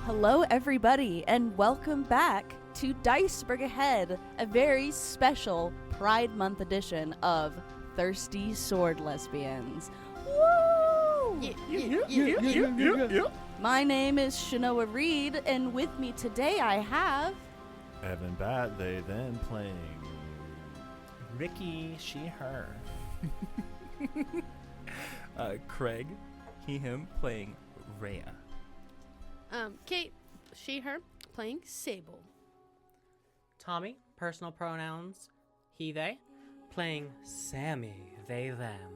Hello, everybody, and welcome back to DICEBERG Ahead, a very special Pride Month edition of Thirsty Sword Lesbians. Woo! My name is Chenoa Reid, and with me today I have... Evan Batt, they then playing... Ricky, she, her. Craig, he, him, playing Rhea. Kait, she, her, playing Sable. Tommy, personal pronouns, he, they, playing Sammy, they, them.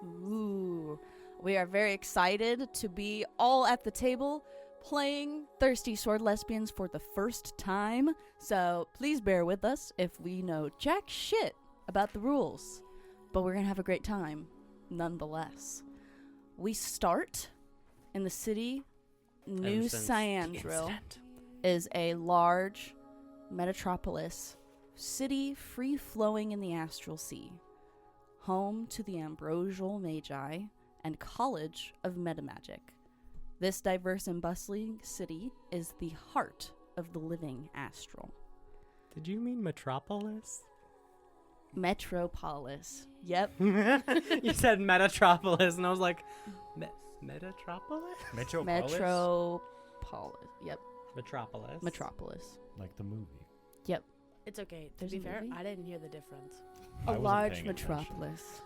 Ooh, we are very excited to be all at the table playing Thirsty Sword Lesbians for the first time, so please bear with us if we know jack shit about the rules, but we're gonna have a great time nonetheless. We start in the city. New Cyandril is a large metropolis city free-flowing in the astral sea, home to the ambrosial magi and college of metamagic. This diverse and bustling city is the heart of the living astral. Did you mean metropolis? Metropolis. Yep. You said metropolis, and I was like, Metropolis? Metropolis. Yep. Metropolis. Like the movie. Yep. It's okay. To There's be a fair, movie? I didn't hear the difference. A I wasn't large paying attention. metropolis.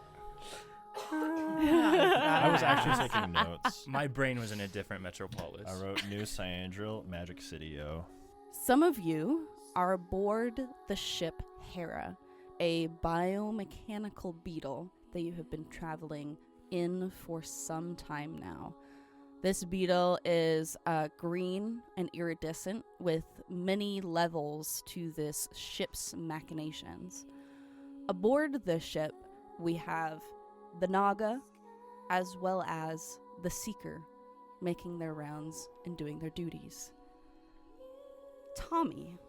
I was actually taking notes. My brain was in a different metropolis. I wrote New Cyandril, Magic City, yo. Some of you are aboard the ship Hera, a biomechanical beetle that you have been traveling in for some time now. This beetle is green and iridescent with many levels to this ship's machinations. Aboard the ship, we have the Naga as well as the Seeker making their rounds and doing their duties. Tommy,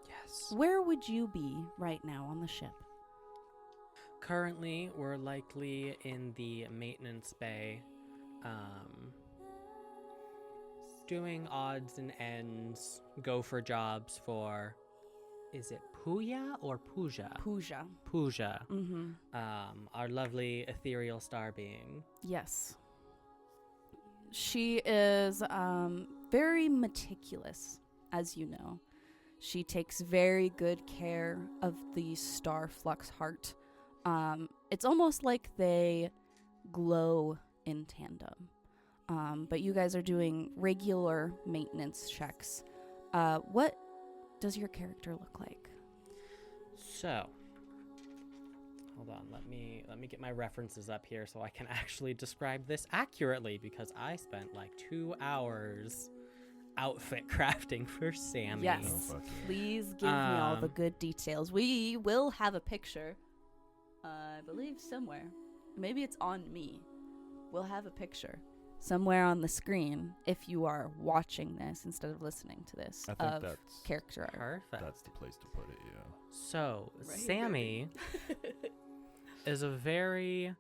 Yes. where would you be right now on the ship? Currently, we're likely in the maintenance bay, doing odds and ends, go for jobs for, is it Puya or Puja? Puja. Puja, Mm-hmm. our lovely ethereal star being. Yes. She is very meticulous, as you know. She takes very good care of the star flux heart. It's almost like they glow in tandem. But you guys are doing regular maintenance checks. What does your character look like? So, hold on, let me get my references up here so I can actually describe this accurately, because I spent like 2 hours outfit crafting for Sammy. Yes. Oh, fuck yeah. Please give me all the good details. We will have a picture, I believe somewhere. Maybe it's on me. We'll have a picture somewhere on the screen if you are watching this instead of listening to this. I think of that's character art. Perfect. that's the place to put it, yeah. So, Right, Sammy is a very,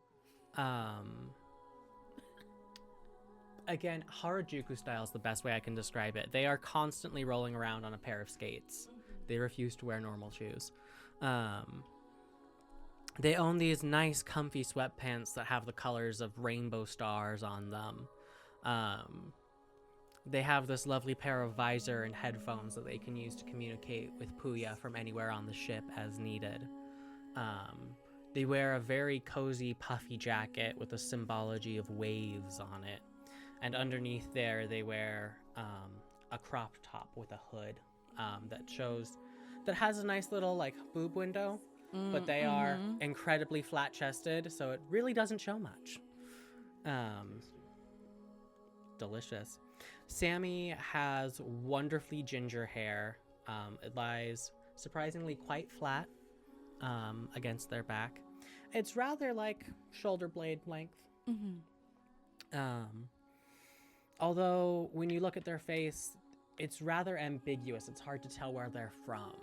again, Harajuku style is the best way I can describe it. They are constantly rolling around on a pair of skates. They refuse to wear normal shoes. They own these nice, comfy sweatpants that have the colors of rainbow stars on them. They have this lovely pair of visor and headphones that they can use to communicate with Puya from anywhere on the ship as needed. They wear a very cozy, puffy jacket with a symbology of waves on it. And underneath there, they wear a crop top with a hood that has a nice little like boob window. But they are incredibly flat-chested, so it really doesn't show much. Delicious. Sammy has wonderfully ginger hair. It lies surprisingly quite flat against their back. It's rather like shoulder blade length. Although when you look at their face, it's rather ambiguous. It's hard to tell where they're from.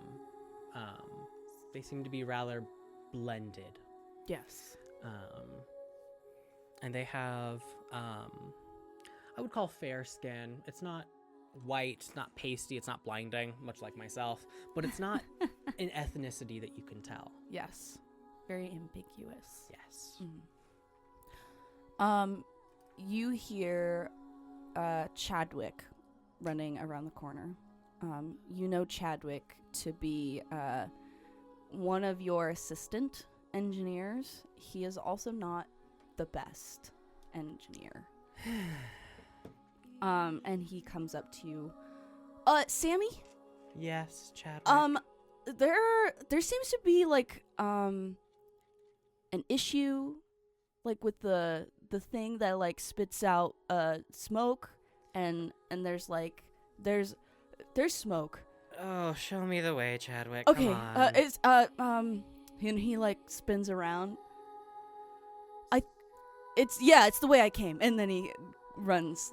They seem to be rather blended. Yes. And they have, I would call fair skin. It's not white, it's not pasty, it's not blinding, much like myself, but it's not an ethnicity that you can tell. Yes. Very ambiguous. Yes. You hear Chadwick running around the corner. You know Chadwick to be one of your assistant engineers. He is also not the best engineer. And he comes up to you. Sammy? Yes, Chadwick. There seems to be like an issue like with the thing that like spits out smoke and there's smoke. Oh, show me the way, Chadwick. Okay, Come on. and he like spins around. It's the way I came, and then he runs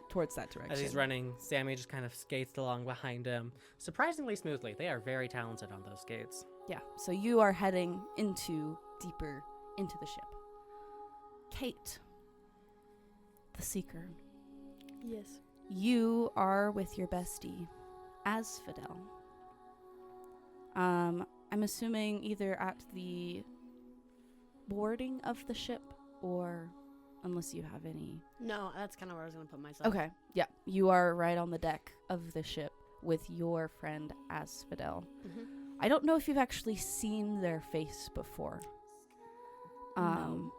towards that direction. As he's running, Sammy just kind of skates along behind him, surprisingly smoothly. They are very talented on those skates. Yeah, so you are heading deeper into the ship. Kait, the Seeker. Yes. You are with your bestie, Asphodel. I'm assuming either at the boarding of the ship or unless you have any. No, that's kind of where I was going to put myself. Okay, yeah. You are right on the deck of the ship with your friend Asphodel. Mm-hmm. I don't know if you've actually seen their face before. No.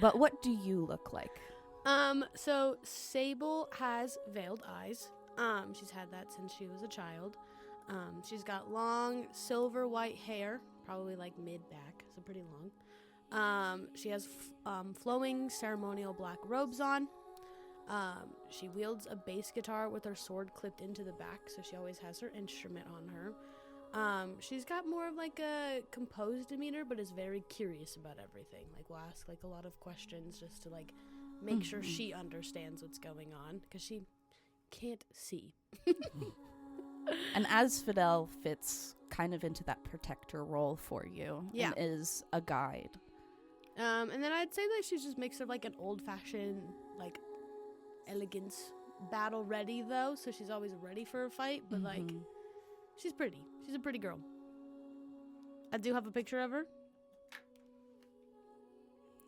But what do you look like? So Sable has veiled eyes. She's had that since she was a child. She's got long silver white hair, probably like mid-back, so pretty long. She has flowing ceremonial black robes on. She wields a bass guitar with her sword clipped into the back, so she always has her instrument on her. She's got more of like a composed demeanor, but is very curious about everything. Like, will ask like a lot of questions just to like make sure she understands what's going on, because she can't see. And Asphodel fits kind of into that protector role for you. Yeah. And is a guide. And then I'd say that she's just mix of like an old-fashioned like elegance, battle ready though, so she's always ready for a fight, but like she's pretty. She's a pretty girl. I do have a picture of her.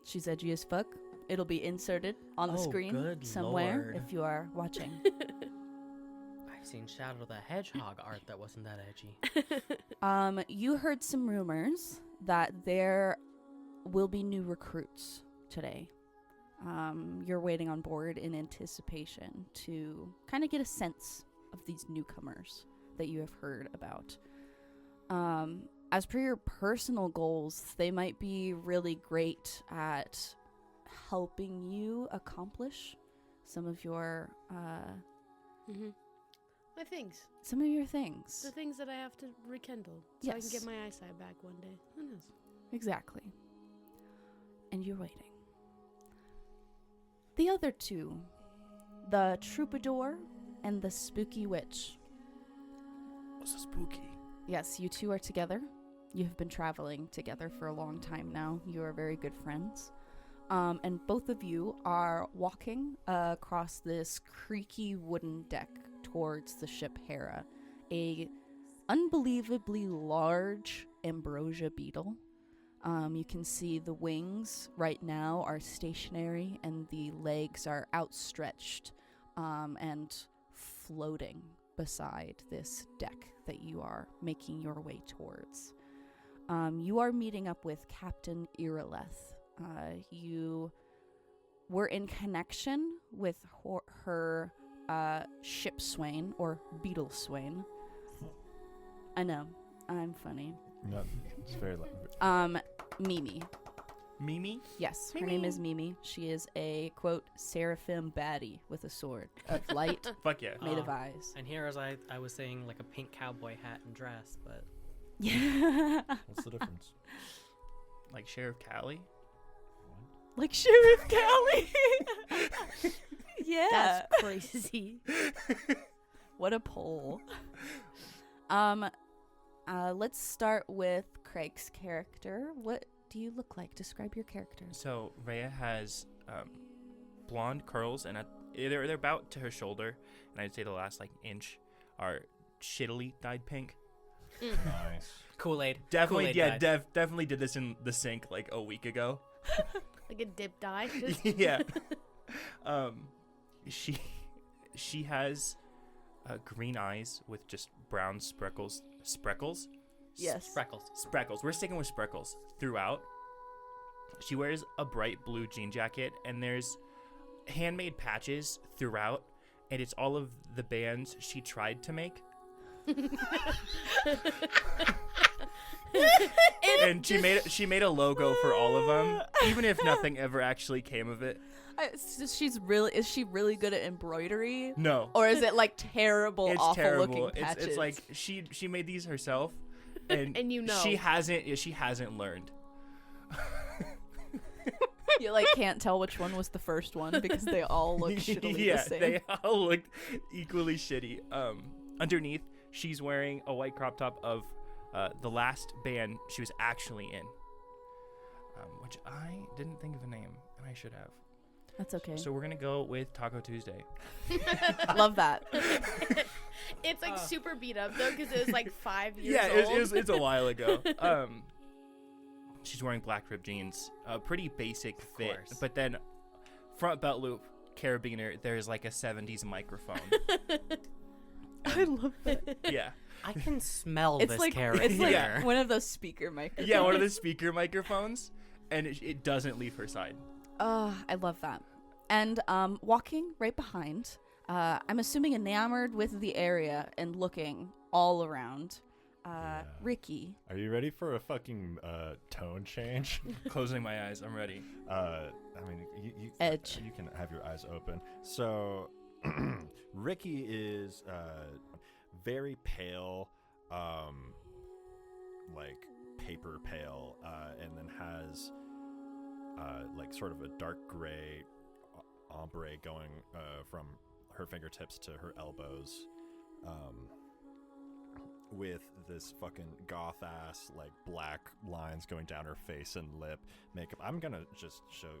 She's edgy as fuck. It'll be inserted on the Oh, screen good somewhere lord. if you are watching. I've seen Shadow the Hedgehog art that wasn't that edgy. You heard some rumors that there will be new recruits today. You're waiting on board in anticipation to kind of get a sense of these newcomers that you have heard about. As per your personal goals, they might be really great at helping you accomplish some of your My things. some of your things. The things that I have to rekindle so I can Yes. get my eyesight back one day. Who knows? Exactly. And you're waiting. The other two, the Troubadour and the Spooky Witch. What's so spooky? Yes, you two are together. You have been traveling together for a long time now. You are very good friends. And both of you are walking across this creaky wooden deck towards the ship Hera, a unbelievably large ambrosia beetle. You can see the wings right now are stationary and the legs are outstretched and floating beside this deck that you are making your way towards. You are meeting up with Captain Irileth. You were in connection with her ship swain, or beetle swain. I know, I'm funny. No, it's very loud. Mimi. Mimi? Yes, her name is Mimi. She is a, quote, seraphim baddie with a sword of light Fuck yeah. made of eyes. And here, as I was saying, like a pink cowboy hat and dress, but Yeah. What's the difference? Like Sheriff Callie? Like Sheriff Callie. Yeah. That's crazy. What a poll. Let's start with Craig's character. What do you look like? Describe your character. So Rhea has blonde curls and they're about to her shoulder, and I'd say the last like inch are shittily dyed pink. Nice. Kool-Aid. Definitely, Kool-Aid yeah, dyed. definitely did this in the sink like a week ago. Like a dip dye. Yeah. She has green eyes with just brown spreckles. Spreckles? Yes. Spreckles. We're sticking with spreckles throughout. She wears a bright blue jean jacket, and there's handmade patches throughout, and it's all of the bands she tried to make. And she made a logo for all of them, even if nothing ever actually came of it. Is she really good at embroidery? No. Or is it like terrible, It's awful terrible. looking patches? It's like she made these herself, and And you know. she hasn't learned. You like can't tell which one was the first one because they all look shittily Yeah, the same. they all look equally shitty. Underneath, she's wearing a white crop top of the last band she was actually in, which I didn't think of a name, and I should have. That's okay. So we're gonna go with Taco Tuesday. Love that. It's like super beat up though because it was like 5 years Yeah, old. it's a while ago. She's wearing black ripped jeans, a pretty basic fit, course. but then front belt loop, carabiner. There's like a 70s microphone. I love that. Yeah, I can smell It's this like character. it's like Yeah. one of those speaker microphones. yeah, one of the speaker microphones, and it doesn't leave her side. I love that. And walking right behind, I'm assuming enamored with the area and looking all around. Yeah. Ricky. Are you ready for a fucking tone change? Closing my eyes, I'm ready. I mean, you Edge. You can have your eyes open. So, Ricky is very pale, like paper pale, and then has like sort of a dark gray ombre going from her fingertips to her elbows. With this fucking goth ass like black lines going down her face and lip makeup. I'm gonna just show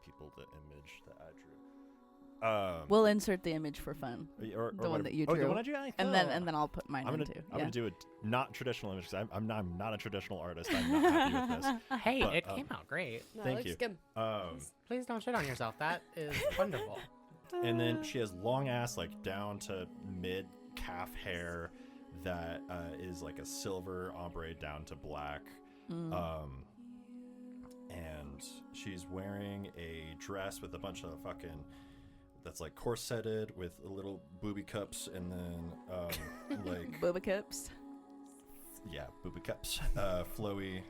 people the image that I drew. We'll insert the image for fun. Or the one whatever. that you Oh, drew. the one I drew? And then I'll put mine I'm in gonna too. I'm Yeah. gonna do a not traditional image because I'm not a traditional artist. I'm not happy with this. Hey, But, it came out great. No, Thank it looks you. good. Please don't shit on yourself. That is wonderful. And then she has long ass like down to mid calf hair that is like a silver ombre down to black. And she's wearing a dress with a bunch of fucking that's like corseted with little booby cups and then like Boba cups. yeah, booby cups, flowy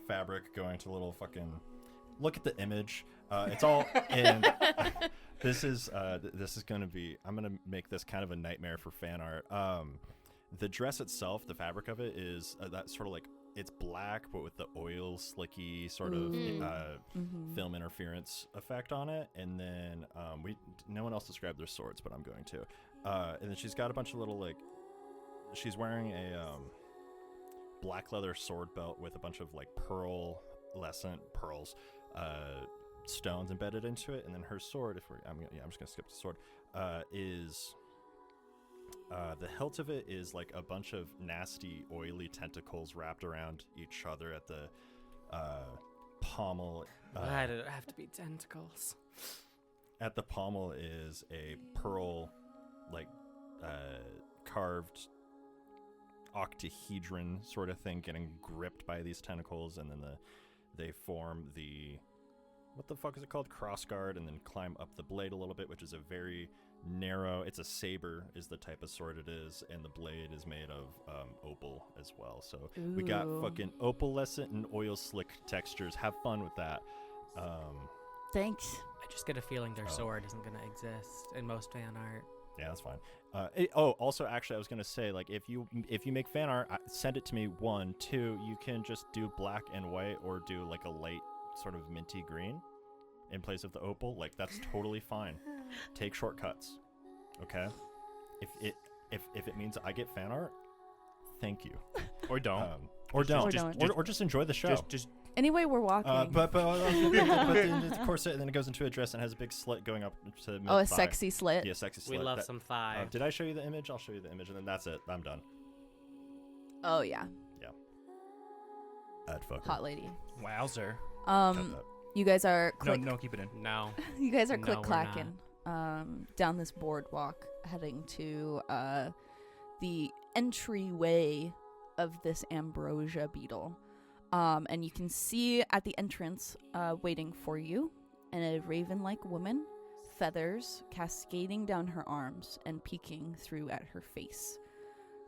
fabric going to little fucking look at the image. It's all and this is gonna be I'm gonna make this kind of a nightmare for fan art. The dress itself, the fabric of it is that sort of like it's black but with the oil slicky sort of film interference effect on it, and then no one else described their swords, but I'm going to. And then she's got a bunch of little like she's wearing a black leather sword belt with a bunch of like pearlescent pearls, stones embedded into it, and then her sword. I'm just gonna skip the sword. Is the hilt of it is like a bunch of nasty, oily tentacles wrapped around each other at the pommel. Why did it have to be tentacles? At the pommel is a pearl, like carved octahedron sort of thing, getting gripped by these tentacles, and then they form the what the fuck is it called? Crossguard, and then climb up the blade a little bit, which is a very narrow. It's a saber, is the type of sword it is, and the blade is made of opal as well. So we got Ooh. fucking opalescent and oil slick textures. Have fun with that. Thanks. I just get a feeling their sword isn't going to exist in most fan art. Yeah, that's fine. Also, actually, I was gonna say, like, if you make fan art, send it to me. 1, 2, you can just do black and white, or do like a light sort of minty green in place of the opal. Like, that's totally fine. Take shortcuts, okay? If it means I get fan art, thank you. Or don't. Or don't. Or don't. Or just enjoy the show. Just Anyway, we're walking. But then the corset, and then it goes into a dress and has a big slit going up to the oh, a mid-thigh. sexy slit. Yeah, sexy We slit. love some thigh. Did I show you the image? I'll show you the image, and then that's it. I'm done. Oh yeah, I'd fuck her. hot lady. Wowzer. Cut that. You guys are No, keep it in. No. you guys are No, click we're clacking down this boardwalk, heading to the entryway of this ambrosia beetle. And you can see at the entrance, waiting for you, a raven-like woman, feathers cascading down her arms and peeking through at her face.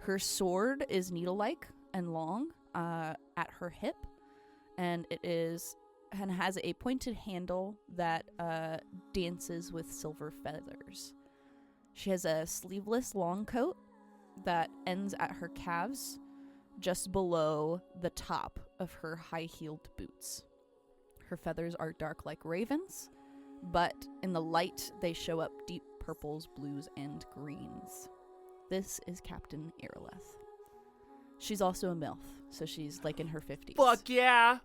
Her sword is needle-like and long at her hip, and has a pointed handle that dances with silver feathers. She has a sleeveless long coat that ends at her calves, just below the top of her high-heeled boots. Her feathers are dark like ravens, but in the light they show up deep purples, blues, and greens. This is Captain Irileth. She's also a MILF, so she's like in her 50s. Fuck yeah!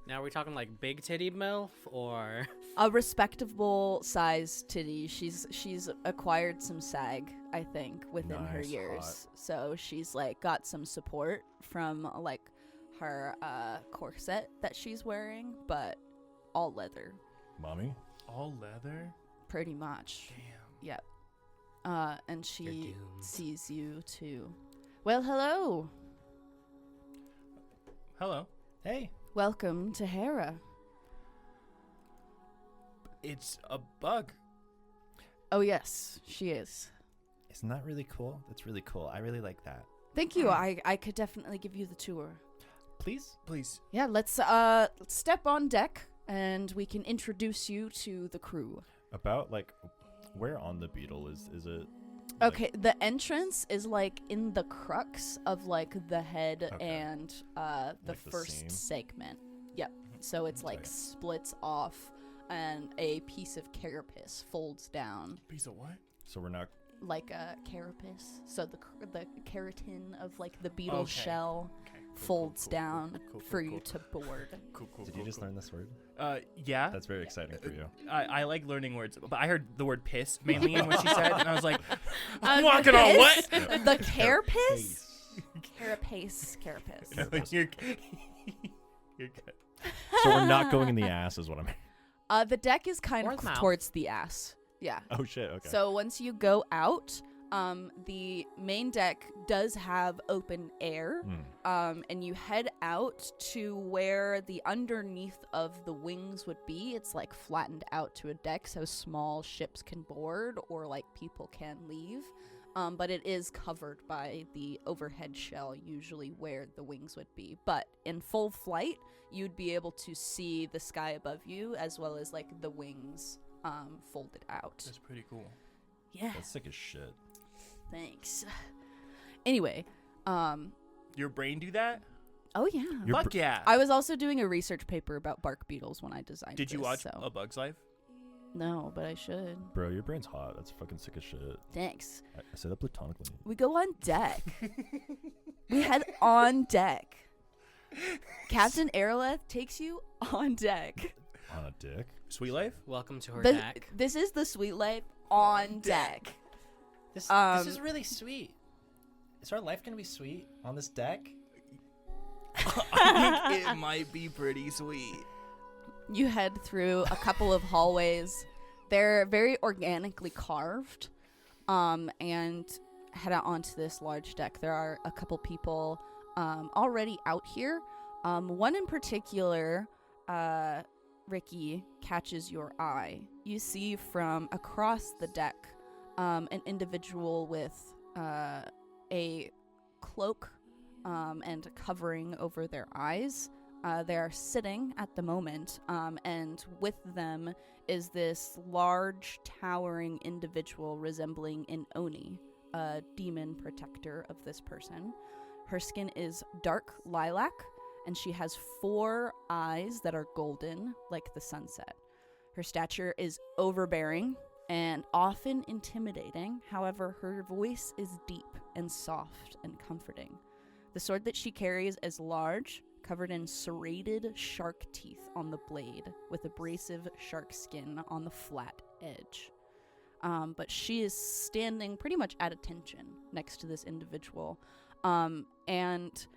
Now, are we talking like big titty MILF or? A respectable size titty. She's acquired some sag, I think, within her Nice, years. hot. So she's like got some support from like her corset that she's wearing, but all leather, Mommy? All leather? pretty much. Damn. Yep. And she You're doomed. sees you too. Well, hello. Hello. Hey. Welcome to Hera. It's a bug. Oh yes, she is. Isn't that really cool? That's really cool. I really like that. Thank you. I could definitely give you the tour. Please? Please. Yeah, let's step on deck and we can introduce you to the crew. About, like, where on the beetle is it? Like, Okay, the entrance is like in the crux of like the head Okay. and the Like the first seam? segment. Yep. So it's like Okay. splits off and a piece of carapace folds down Piece of what? So we're not... like a carapace. So the keratin of like the beetle Okay. shell Okay. folds down Cool, for cool, you to board. Cool. Did you just learn this word? Yeah. That's very exciting for you. I like learning words, but I heard the word piss mainly in what she said, and I was like, I'm walking on what? The carapace? Carapace. No, you're good. So we're not going in the ass is what I mean. The deck is kind Or of the mouth. towards the ass. Yeah. Oh, shit. Okay. So once you go out, the main deck does have open air, and you head out to where the underneath of the wings would be. It's like flattened out to a deck so small ships can board or like people can leave. But it is covered by the overhead shell, usually where the wings would be. But in full flight, you'd be able to see the sky above you as well as like the wings folded out. That's pretty cool. Yeah. That's sick as shit. Thanks. Anyway, Your brain do that? oh yeah. Your Fuck yeah. I was also doing a research paper about bark beetles when I designed Did you this, watch so. A Bug's Life? No, but I should. Bro, your brain's hot. That's fucking sick as shit. Thanks. I said that platonically. We go on deck. We head on deck. Captain Aeroleth takes you on deck. On a dick? Sweet Life? Welcome to her The- deck. This is the Sweet Life on deck. This is really sweet. Is our life gonna be sweet on this deck? I think it might be pretty sweet. You head through a couple of hallways. They're very organically carved, and head out onto this large deck. There are a couple people already out here. One in particular, Ricky, catches your eye. You see from across the deck an individual with a cloak and a covering over their eyes. They are sitting at the moment, and with them is this large, towering individual resembling an Oni, a demon protector of this person. Her skin is dark lilac, and she has 4 eyes that are golden, like the sunset. Her stature is overbearing and often intimidating. However, her voice is deep and soft and comforting. The sword that she carries is large, covered in serrated shark teeth on the blade, with abrasive shark skin on the flat edge. But she is standing pretty much at attention next to this individual. And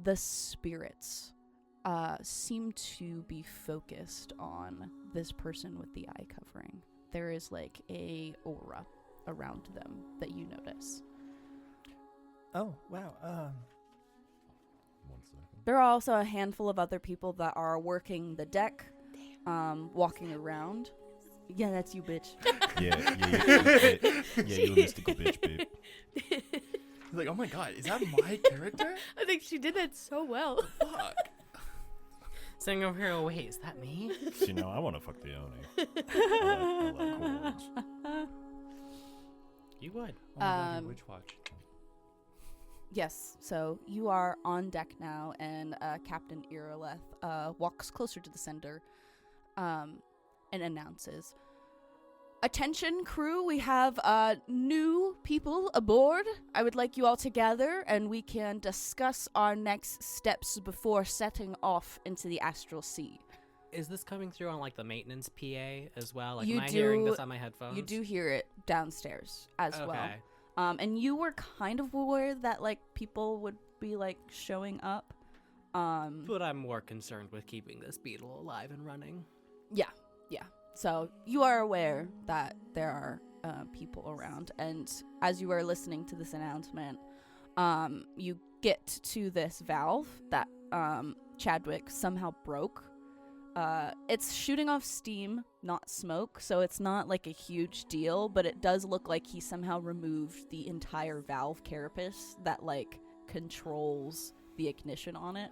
the spirits seem to be focused on this person with the eye covering. There is like a aura around them that you notice. Oh, wow. 1 second. There are also a handful of other people that are working the deck, walking around. Yeah, that's you, bitch. Yeah, you mystical bitch, babe. He's like, oh my god, is that my character? I think she did that so well. Fuck. Sitting over here, wait, is that me? You know, I want to fuck the Oni. I like cool ones. You would. Oh my god, dude, Witch Watch. Yes, so you are on deck now, and Captain Irileth walks closer to the center and announces, "Attention, crew, we have new people aboard. I would like you all to gather, and we can discuss our next steps before setting off into the astral sea." Is this coming through on like the maintenance PA as well? Like, You am I hearing do- this on my headphones? You do hear it downstairs as well. Okay. And you were kind of aware that, like, people would be, like, showing up. But I'm more concerned with keeping this beetle alive and running. Yeah. So you are aware that there are people around. And as you are listening to this announcement, you get to this valve that Chadwick somehow broke. It's shooting off steam, not smoke, so it's not like a huge deal, but it does look like he somehow removed the entire valve carapace that, like, controls the ignition on it.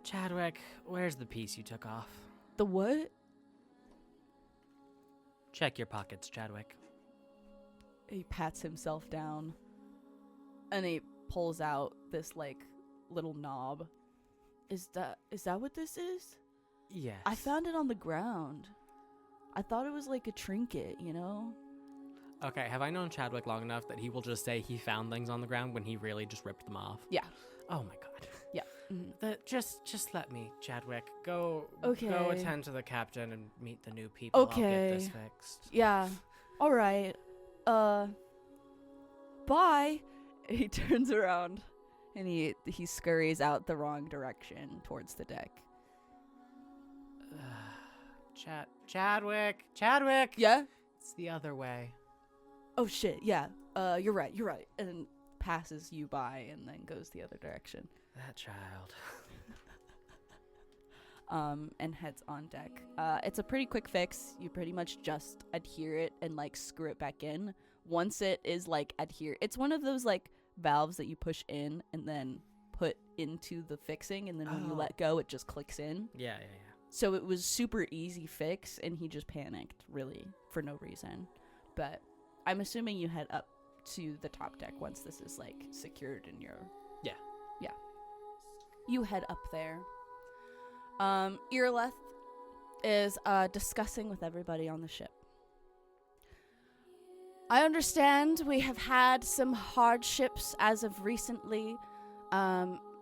Chadwick, where's the piece you took off? The what? Check your pockets, Chadwick. He pats himself down, and he pulls out this, like, little knob. Is that what this is? Yes. I found it on the ground. I thought it was like a trinket, you know? Okay, have I known Chadwick long enough that he will just say he found things on the ground when he really just ripped them off? Yeah. Oh my god. Yeah. Mhm. Just let me, Chadwick. Go Okay. Go attend to the captain and meet the new people. Okay. I'll get this fixed. Yeah. All right. Bye. He turns around and he scurries out the wrong direction towards the deck. Chadwick. Yeah? It's the other way. Oh shit. Yeah. You're right. And passes you by and then goes the other direction. That child. And heads on deck. It's a pretty quick fix. You pretty much just adhere it and, like, screw it back in. Once it is, like, adhere, it's one of those, like, valves that you push in and then put into the fixing, and then when you let go, it just clicks in. Yeah. So it was super easy fix, and he just panicked, really, for no reason. But I'm assuming you head up to the top deck once this is, like, secured in your... Yeah. You head up there. Irileth is discussing with everybody on the ship. I understand we have had some hardships as of recently.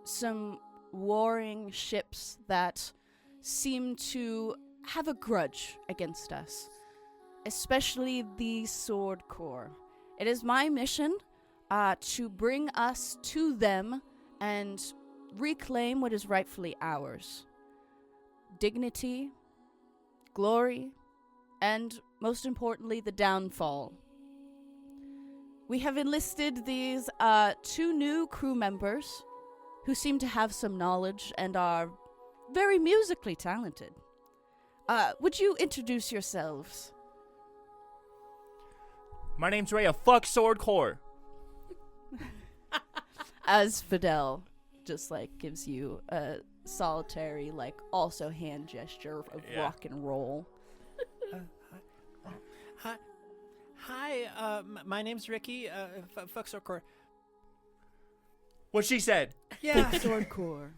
Some warring ships that seem to have a grudge against us, especially the Sword Corp. It is my mission to bring us to them and reclaim what is rightfully ours. Dignity, glory, and most importantly, the downfall. We have enlisted these 2 new crew members who seem to have some knowledge and are very musically talented. Would you introduce yourselves? My name's Rhea. Fuck Sword Corp. As Fidel just, like, gives you a solitary, like, also hand gesture of rock and roll. Hi, my name's Ricky. Fuck Sword Corp. What she said. Yeah. Sword Corp.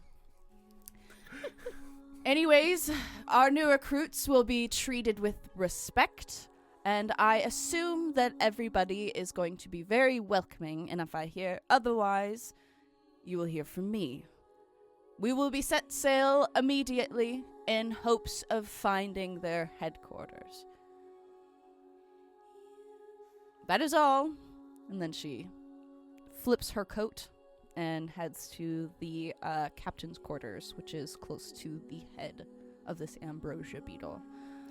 Anyways, our new recruits will be treated with respect, and I assume that everybody is going to be very welcoming, and if I hear otherwise, you will hear from me. We will be set sail immediately in hopes of finding their headquarters. That is all. And then she flips her coat and heads to the captain's quarters, which is close to the head of this ambrosia beetle.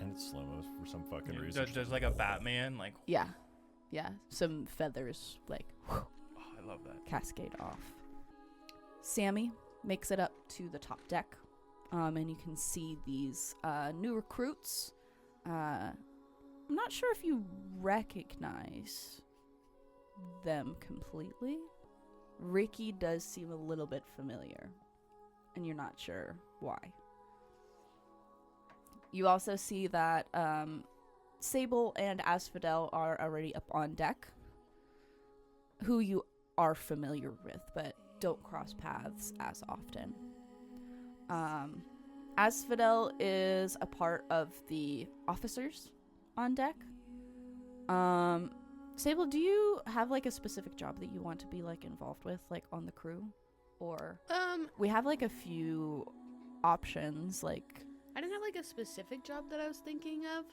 And it's slow-mo for some fucking reason. There's like a Batman, like, Yeah. Some feathers, like, oh, I love that. cascade off. Sammy makes it up to the top deck, and you can see these new recruits. I'm not sure if you recognize them completely. Ricky does seem a little bit familiar, and you're not sure why. You also see that Sable and Asphodel are already up on deck, who you are familiar with, but don't cross paths as often. Asphodel is a part of the officers on deck. Sable, do you have like a specific job that you want to be like involved with, like on the crew? Or we have like a few options, like I didn't have like a specific job that I was thinking of.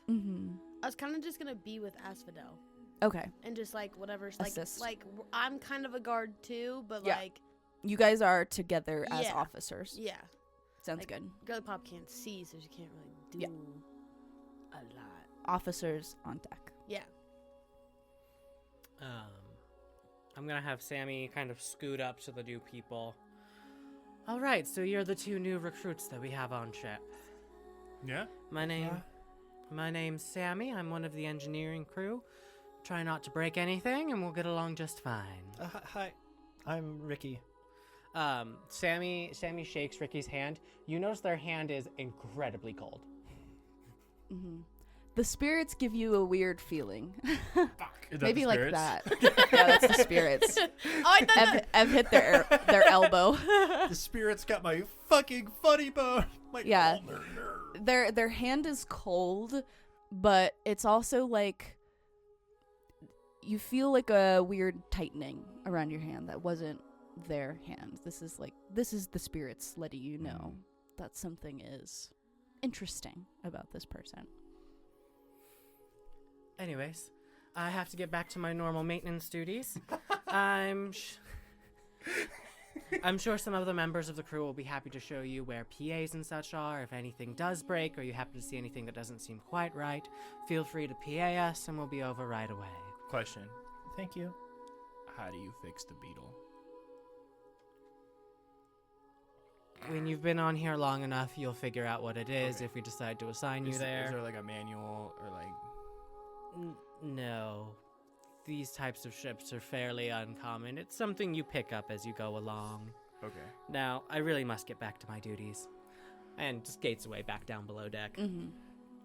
I was kind of just gonna be with Asphodel Okay. and just like whatever, like Assist. I'm kind of a guard too, but Yeah. like You guys are together as Yeah. officers. yeah, Sounds like, good. Girly Pop can't see, so she can't really do Yeah. a lot. Officers on deck. Yeah. I'm gonna have Sammy kind of scoot up to the new people. All right, so you're the two new recruits that we have on ship. Yeah? My name's Sammy. I'm one of the engineering crew. Try not to break anything, and we'll get along just fine. Hi, I'm Ricky. Sammy shakes Ricky's hand. You notice their hand is incredibly cold. The spirits give you a weird feeling. Is that Maybe the like spirits? that. Yeah, that's the spirits. Oh, I thought I've hit their elbow. The spirit's got my fucking funny bone. My Yeah. Their hand is cold, but it's also like you feel like a weird tightening around your hand that wasn't their hand. This is the spirits letting you know that something is interesting about this person. Anyways, I have to get back to my normal maintenance duties. I'm sure some of the members of the crew will be happy to show you where PAs and such are. If anything does break or you happen to see anything that doesn't seem quite right, feel free to PA us and we'll be over right away. Question. Thank you. How do you fix the beetle? When you've been on here long enough, you'll figure out what it is Okay. if we decide to assign you Is there. there like a manual or like... No. These types of ships are fairly uncommon. It's something you pick up as you go along. Okay. Now, I really must get back to my duties. And skates away back down below deck.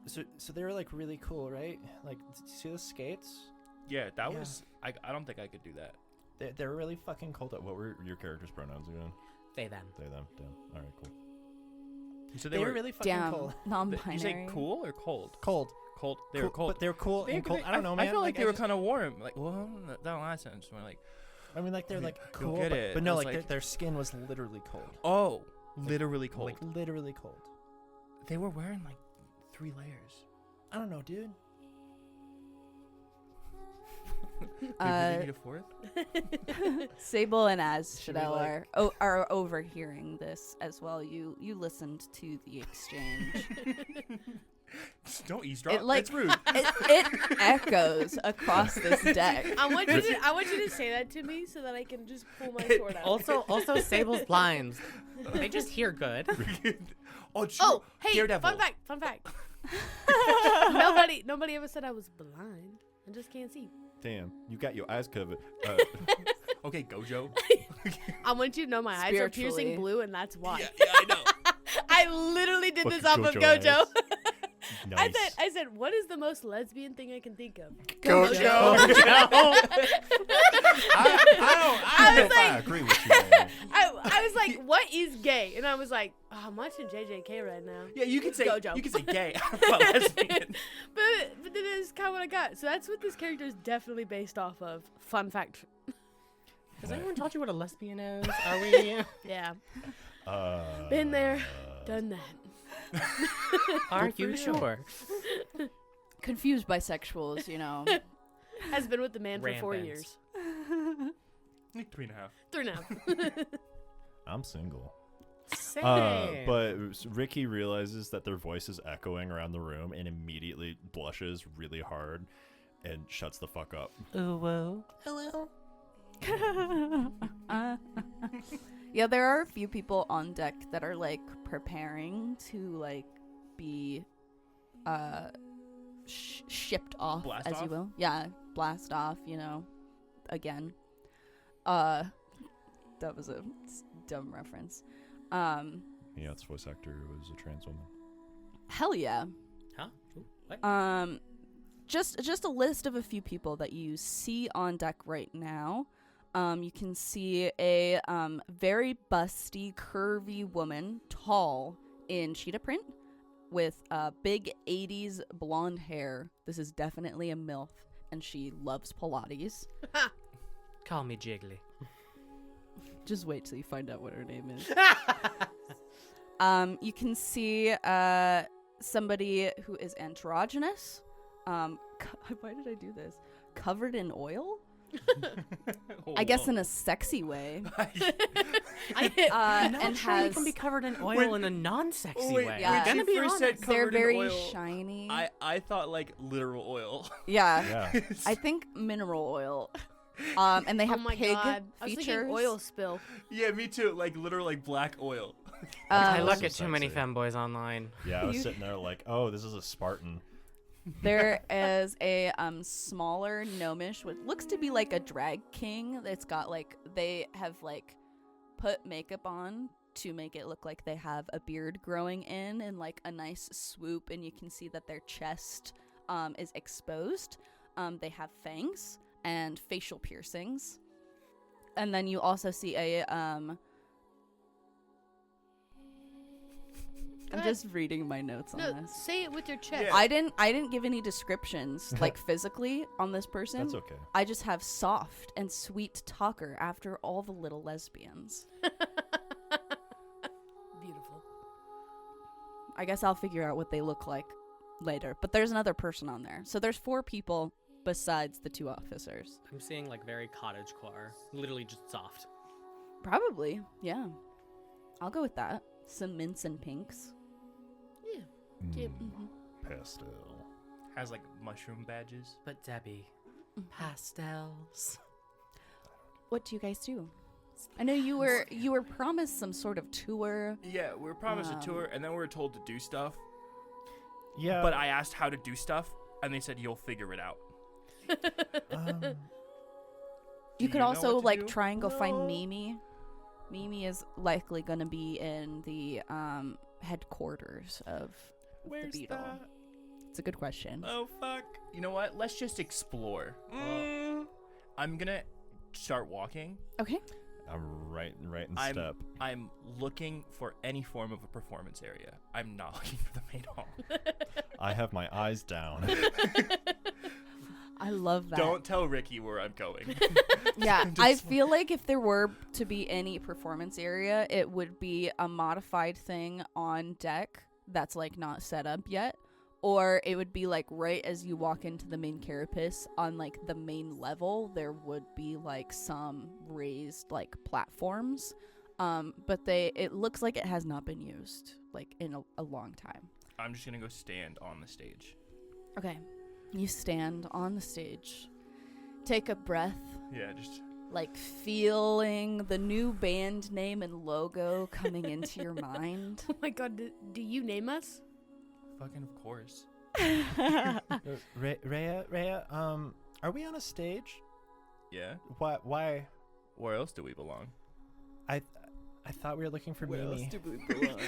So they were like really cool, right? Like, see those skates? Yeah, that Yeah. was... I don't think I could do that. They were really fucking cool. What were your character's pronouns again? They them. They, them, them. All right, cool. So They were really fucking Damn, cool. non-binary. You say cool or cold? Cold. Cold. They were cold. But they were cool They- and cold. they- I don't know, man. I feel like they were just- kind of warm. Like, well, that don't last sense. We're like, I mean, like they're like You'll cool, get but, it. but no, It's like, like- their skin was literally cold. oh, literally cold. Like literally cold. They were wearing like 3 layers. I don't know, dude. Did we really need a 4th? Sable and Should we, Asphodel like- are overhearing this as well. You listened to the exchange. Don't eavesdrop. It, like- It's rude. it echoes across this deck. I want you to say that to me so that I can just pull my sword out. Also, Sable's blinds. They just hear good. Oh, true. Oh, hey, Daredevil. fun fact. Nobody ever said I was blind. I just can't see. Damn, you got your eyes covered. Okay, Gojo. I want you to know my eyes are piercing Spiritually. blue, and that's why. yeah, I know. I literally did this off Fucking of Gojo Gojo. Nice. I said, what is the most lesbian thing I can think of? Gojo. I don't know was if I like- agree with you. Man. I was like, what is gay? And I was like, oh, I'm watching JJK right now. Yeah, you could say Gojo. You could say gay. But lesbian. But then it's kind of what I got. So that's what this character is definitely based off of. Fun fact. Has anyone taught you what a lesbian is? Are we? Yeah. Been there, done that. Are Good for you you. sure? Confused bisexuals, you know. Has been with the man for 4 Rampant. years. Like 3.5. 3.5. I'm single. Same. But Ricky realizes that their voice is echoing around the room and immediately blushes really hard and shuts the fuck up. Ooh, woo. Yeah, there are a few people on deck that are like preparing to like be shipped off, Blast as off? you will. Yeah, blast off, you know, again. That was a dumb reference. Yeah, its voice actor was a trans woman. Hell yeah. Huh? Ooh, what? Just a list of a few people that you see on deck right now. You can see a very busty, curvy woman, tall in cheetah print, with big 80s blonde hair. This is definitely a MILF, and she loves Pilates. Call me Jiggly. Just wait till you find out what her name is. You can see somebody who is androgynous. Why did I do this? Covered in oil? I guess in a sexy way. Not And sure you has can be covered in oil When- in a non-sexy Wait, way. yeah. I'm gonna be first said honest. They're covered in very oil, shiny. I thought like literal oil. Yeah. Yeah. I think mineral oil. And they have Oh my pig god. I was features. thinking oil spill. Yeah, me too. Like literal like black oil. I Um, look so at too many sexy. femboys online. Yeah, I was You- sitting there like, oh, this is a Spartan. There is a smaller gnomish, what looks to be like a drag king. It's got like, they have like put makeup on to make it look like they have a beard growing in like a nice swoop, and you can see that their chest is exposed. They have fangs and facial piercings. And then you also see a I'm ahead. just reading my notes on No, this. say it with your chest. Yeah. I didn't give any descriptions like physically on this person. That's okay. I just have soft and sweet talker after all the little lesbians. Beautiful. I guess I'll figure out what they look like later. But there's another person on there. So there's 4 people besides the 2 officers. I'm seeing like very cottagecore, literally just soft. Probably, yeah. I'll go with that. Some mints and pinks. Yeah. Cute. Pastel. Has like mushroom badges. But Debbie, pastels. What do you guys do? I know you were promised some sort of tour. Yeah, we were promised a tour, and then we were told to do stuff. Yeah. But I asked how to do stuff, and they said you'll figure it out. You Do could know also what to like do? try and go find Mimi. Mimi is likely going to be in the headquarters of Where's the beetle. that? It's a good question. Oh fuck! You know what? Let's just explore. I'm gonna start walking. Okay. I'm right in I'm step. I'm looking for any form of a performance area. I'm not looking for the main hall. I have my eyes down. I love that. Don't tell Ricky where I'm going. Yeah, I feel like if there were to be any performance area, it would be a modified thing on deck that's like not set up yet, or it would be like right as you walk into the main carapace on like the main level, there would be like some raised like platforms, but it looks like it has not been used like in a long time. I'm just gonna go stand on the stage. Okay, you stand on the stage, take a breath. Yeah, just Like feeling the new band name and logo coming into your mind. Oh my god, do you name us? fucking of course. Rhea, are we on a stage? Yeah. Why? Where else do we belong? I thought we were looking for Mimi. do we belong?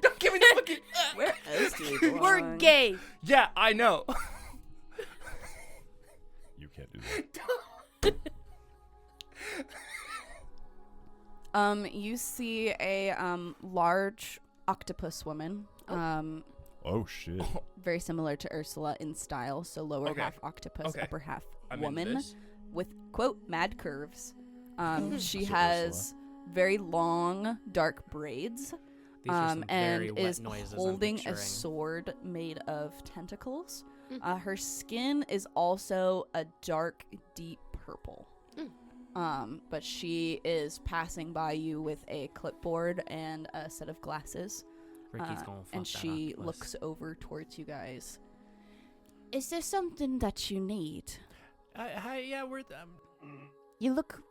Don't give me the fucking. Where else do we belong? We're gay. Yeah, I know. You can't do that. You see a large octopus woman. Oh shit. Very similar to Ursula in style, so lower Okay. half octopus, Okay. upper half I'm into woman this. with quote mad curves. She So has very long, dark braids. These are some very And wet is noises I'm holding a picturing. sword made of tentacles. Her skin is also a dark, deep purple. But she is passing by you with a clipboard and a set of glasses. Ricky's gonna fuck And that she octopus. looks over towards you guys. Is there something that you need? Hi, yeah, You look...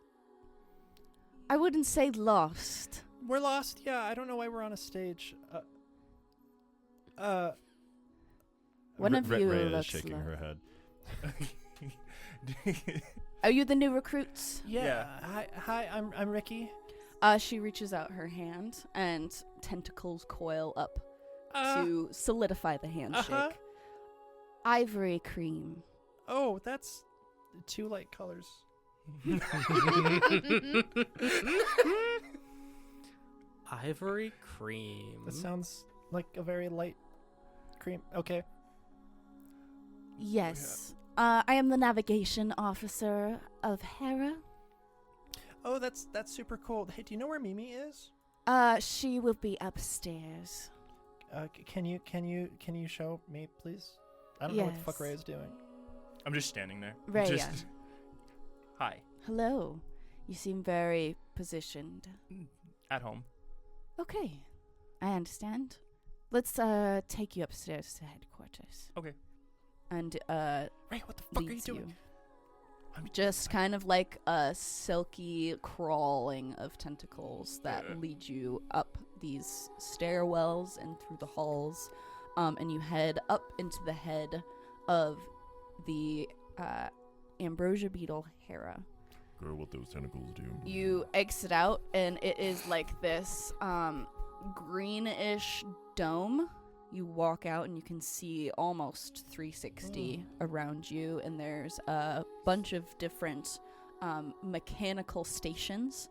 I wouldn't say lost. we're lost. Yeah, I don't know why we're on a stage. One of you Rhea is looks shaking lost. her head. Are you the new recruits? Yeah. Hi, I'm Ricky. She reaches out her hand, and tentacles coil up Uh, to solidify the handshake. uh-huh. Ivory cream. Oh, that's 2 light colors. Ivory cream. That sounds like a very light cream. Okay. Yes. I am the navigation officer of Hera. Oh, that's super cool. Hey, do you know where Mimi is? She will be upstairs. Can you show me, please? I don't know what the fuck Yes. Ray is doing. I'm just standing there. Rhea. Just, hi. Hello. You seem very positioned. At home. Okay. I understand. Let's take you upstairs to headquarters. Okay. And Ray, what the fuck are you leads doing? I'm just kind of like a silky crawling of tentacles that lead you up these stairwells and through the halls, and you head up into the head of the ambrosia beetle Hera. Girl, what those tentacles do. You exit out, and it is like this greenish dome. You walk out, and you can see almost 360 around you, and there's a bunch of different mechanical stations.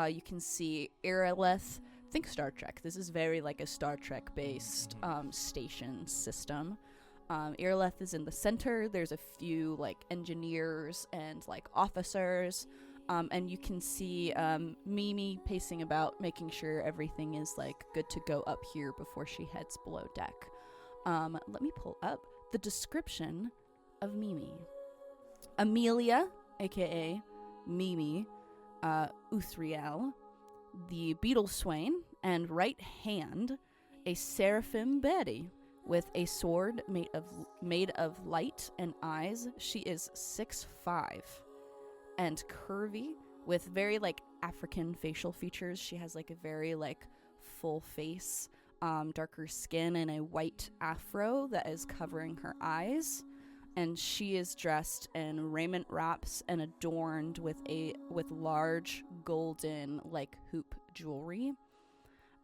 You can see Aerolith. Think Star Trek. This is very like a Star Trek-based station system. Aerolith is in the center. There's a few like engineers and like officers. And you can see Mimi pacing about, making sure everything is like good to go up here before she heads below deck. Let me pull up the description of Mimi. Amelia, aka Mimi, Uthriel, the beetle swain, and right hand, a seraphim Betty with a sword made of light and eyes. She is 6'5". And curvy with very like African facial features. She has like a very like full face, darker skin, and a white afro that is covering her eyes. And she is dressed in raiment wraps and adorned with large golden like hoop jewelry.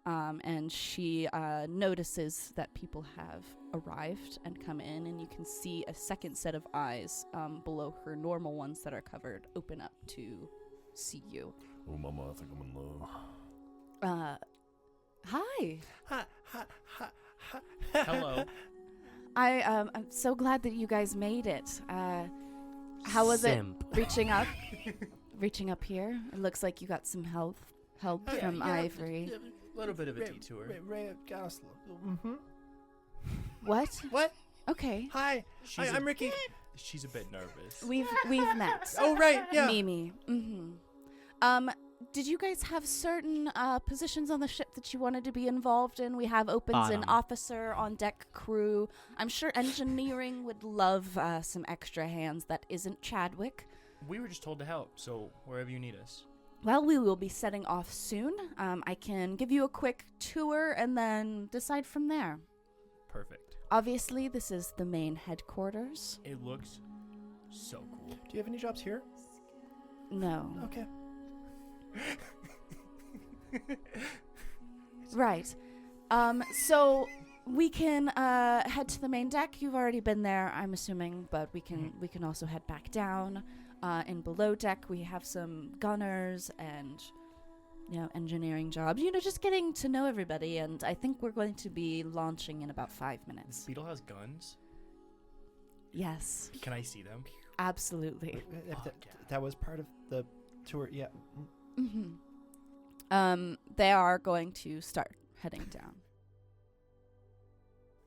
And she notices that people have arrived and come in, and you can see a second set of eyes below her normal ones that are covered open up to see you. Oh, mama, I think I'm in love. Hi. Hello. I'm so glad that you guys made it. How was Simp. it reaching up here? It looks like you got some help from Ivory. A little bit of a detour. Ray got us. What? What? Okay. Hi. She's I'm Ricky. She's a bit nervous. We've met. Oh, right. Yeah. Mimi. Did you guys have certain positions on the ship that you wanted to be involved in? We have opens in Bottom. officer, on deck crew. I'm sure engineering would love some extra hands that isn't Chadwick. We were just told to help, so wherever you need us. Well, we will be setting off soon. I can give you a quick tour and then decide from there. Perfect. Obviously, this is the main headquarters. It looks so cool. Do you have any jobs here? No. Okay. Right. So we can head to the main deck. You've already been there, I'm assuming, but we can also head back down. In below deck, we have some gunners and engineering jobs. Just getting to know everybody. And I think we're going to be launching in about 5 minutes. Beetle has guns. Yes, Can I see them? absolutely. If Fuck that, yeah. that was part of the tour. Yeah. Mm-hmm. They are going to start heading down.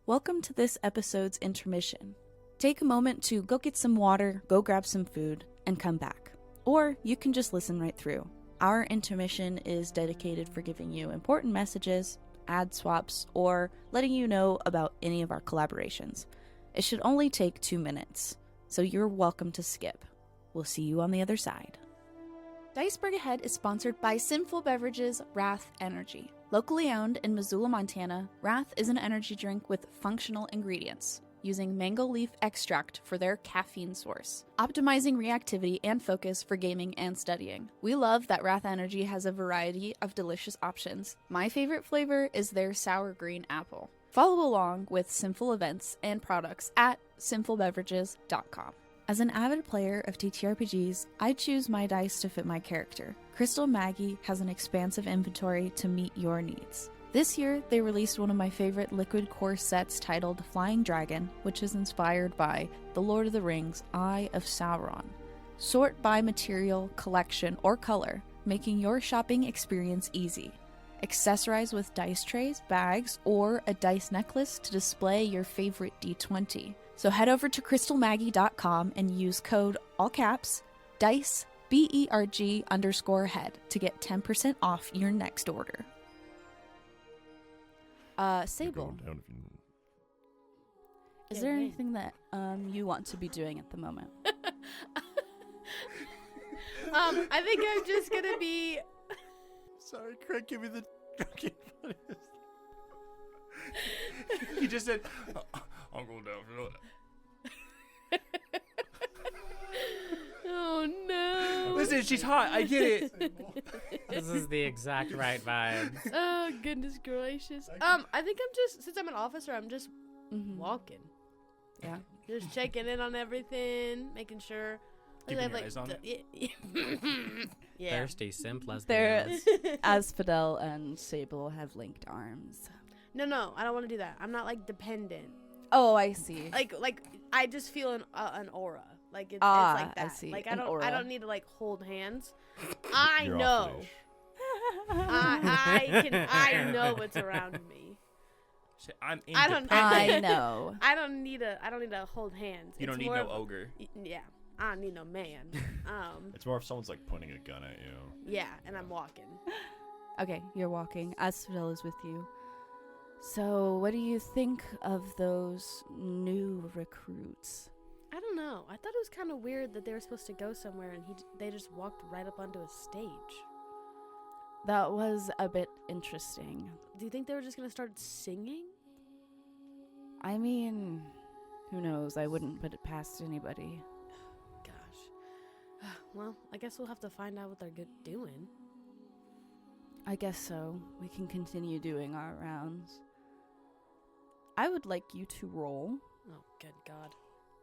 Welcome to this episode's intermission. Take a moment to go get some water, go grab some food, and come back. Or you can just listen right through. Our intermission is dedicated for giving you important messages, ad swaps, or letting you know about any of our collaborations. It should only take 2 minutes, so you're welcome to skip. We'll see you on the other side. DICEBERG Ahead is sponsored by Sinful Beverages Wrath Energy. Locally owned in Missoula, Montana, Wrath is an energy drink with functional ingredients, using mango leaf extract for their caffeine source, optimizing reactivity and focus for gaming and studying. We love that Wrath Energy has a variety of delicious options. My favorite flavor is their sour green apple. Follow along with Sinful events and products at sinfulbeverages.com. As an avid player of TTRPGs, I choose my dice to fit my character. Crystal Maggie has an expansive inventory to meet your needs. This year, they released one of my favorite liquid core sets titled Flying Dragon, which is inspired by The Lord of the Rings, Eye of Sauron. Sort by material, collection, or color, making your shopping experience easy. Accessorize with dice trays, bags, or a dice necklace to display your favorite D20. So head over to crystalmaggie.com and use code, all caps, DICE, BERG_head to get 10% off your next order. Sable, You're going down if you- is there anything that you want to be doing at the moment? I think I'm just gonna be. Sorry, Craig, give me the fucking funniest. You just said, I'm going down for that. Oh no! Listen, she's hot. I get it. This is the exact right vibe. Oh goodness gracious. I think I'm just, since I'm an officer, I'm just walking, Yeah. just checking in on everything, making sure. Keeping your eyes on Yeah. Thirsty simp There, lesbians. as Fidel and Sable have linked arms. No, I don't want to do that. I'm not like dependent. Oh, I see. Like I just feel an aura. Like it's Ah, like that. I see, Like an I aura. don't need to like hold hands. I You're off know. leash. I know what's around me. Shit, I'm I don't- independent. I know. I don't need to hold hands. You don't It's need more no of a- ogre. Yeah, I don't need no man. It's more if someone's like pointing a gun at you. Yeah, and I'm walking. Okay, you're walking. Asphodel is with you. So, what do you think of those new recruits? I don't know. I thought it was kind of weird that they were supposed to go somewhere and they just walked right up onto a stage. That was a bit interesting. Do you think they were just gonna start singing? I mean, who knows? I wouldn't put it past anybody. Gosh. Well, I guess we'll have to find out what they're doing. I guess so. We can continue doing our rounds. I would like you to roll Oh, good God.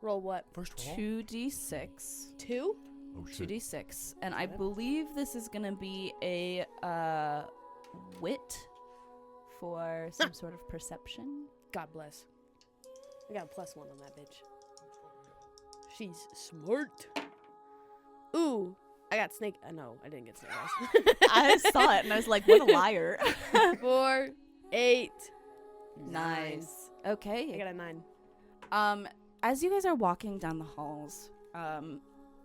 Roll what? First roll. 2d6. 2? Oh shit. 2d6. And I believe this is going to be a wit for some sort of perception. God bless. I got a +1 on that bitch. She's smart. Ooh, I got snake. No, I didn't get snake eyes. I saw it and I was like, what a liar. 4, 8. Nice. Okay. I got a 9. As you guys are walking down the halls,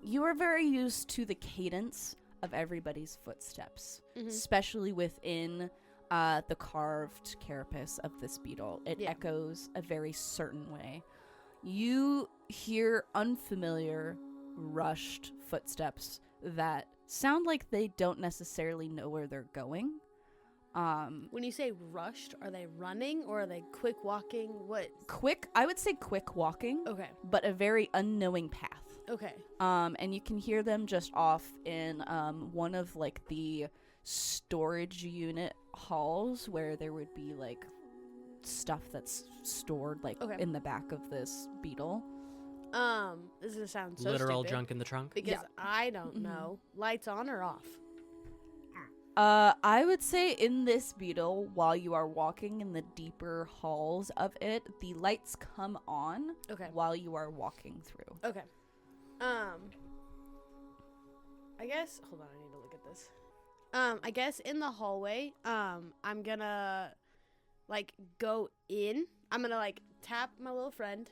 you are very used to the cadence of everybody's footsteps, especially within the carved carapace of this beetle. It echoes a very certain way. You hear unfamiliar, rushed footsteps that sound like they don't necessarily know where they're going. When you say rushed, are they running or are they quick walking? What? Quick, I would say quick walking, Okay. but a very unknowing path. Okay. And you can hear them just off in one of like the storage unit halls where there would be like stuff that's stored like in the back of this beetle. This is gonna sound so Literal stupid junk in the trunk. because I don't know. Lights on or off? I would say in this beetle, while you are walking in the deeper halls of it, the lights come on Okay. while you are walking through. Okay. I guess. Hold on. I need to look at this. I guess in the hallway, I'm gonna like go in. I'm gonna like tap my little friend.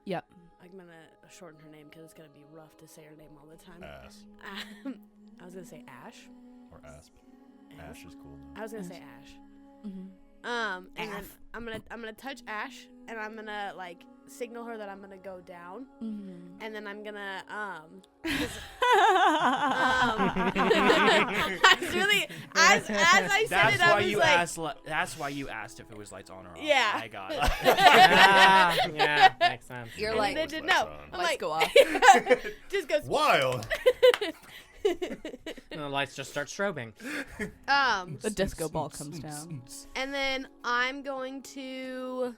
Yep. I'm gonna shorten her name because it's gonna be rough to say her name all the time. Ass I was gonna say Ash. or asp. Ash is cool. I was gonna say Ash. Mm-hmm. And then I'm gonna touch Ash, and I'm gonna like signal her that I'm gonna go down, Mm-hmm. and then I'm gonna as I said it, I was like, That's why you asked if it was lights on or off. Yeah. I got it. Yeah, makes sense. You're and like, they didn't know. I'm lights like, go off. just goes Wild. And the lights just start strobing. The disco ball comes down. And then I'm going to.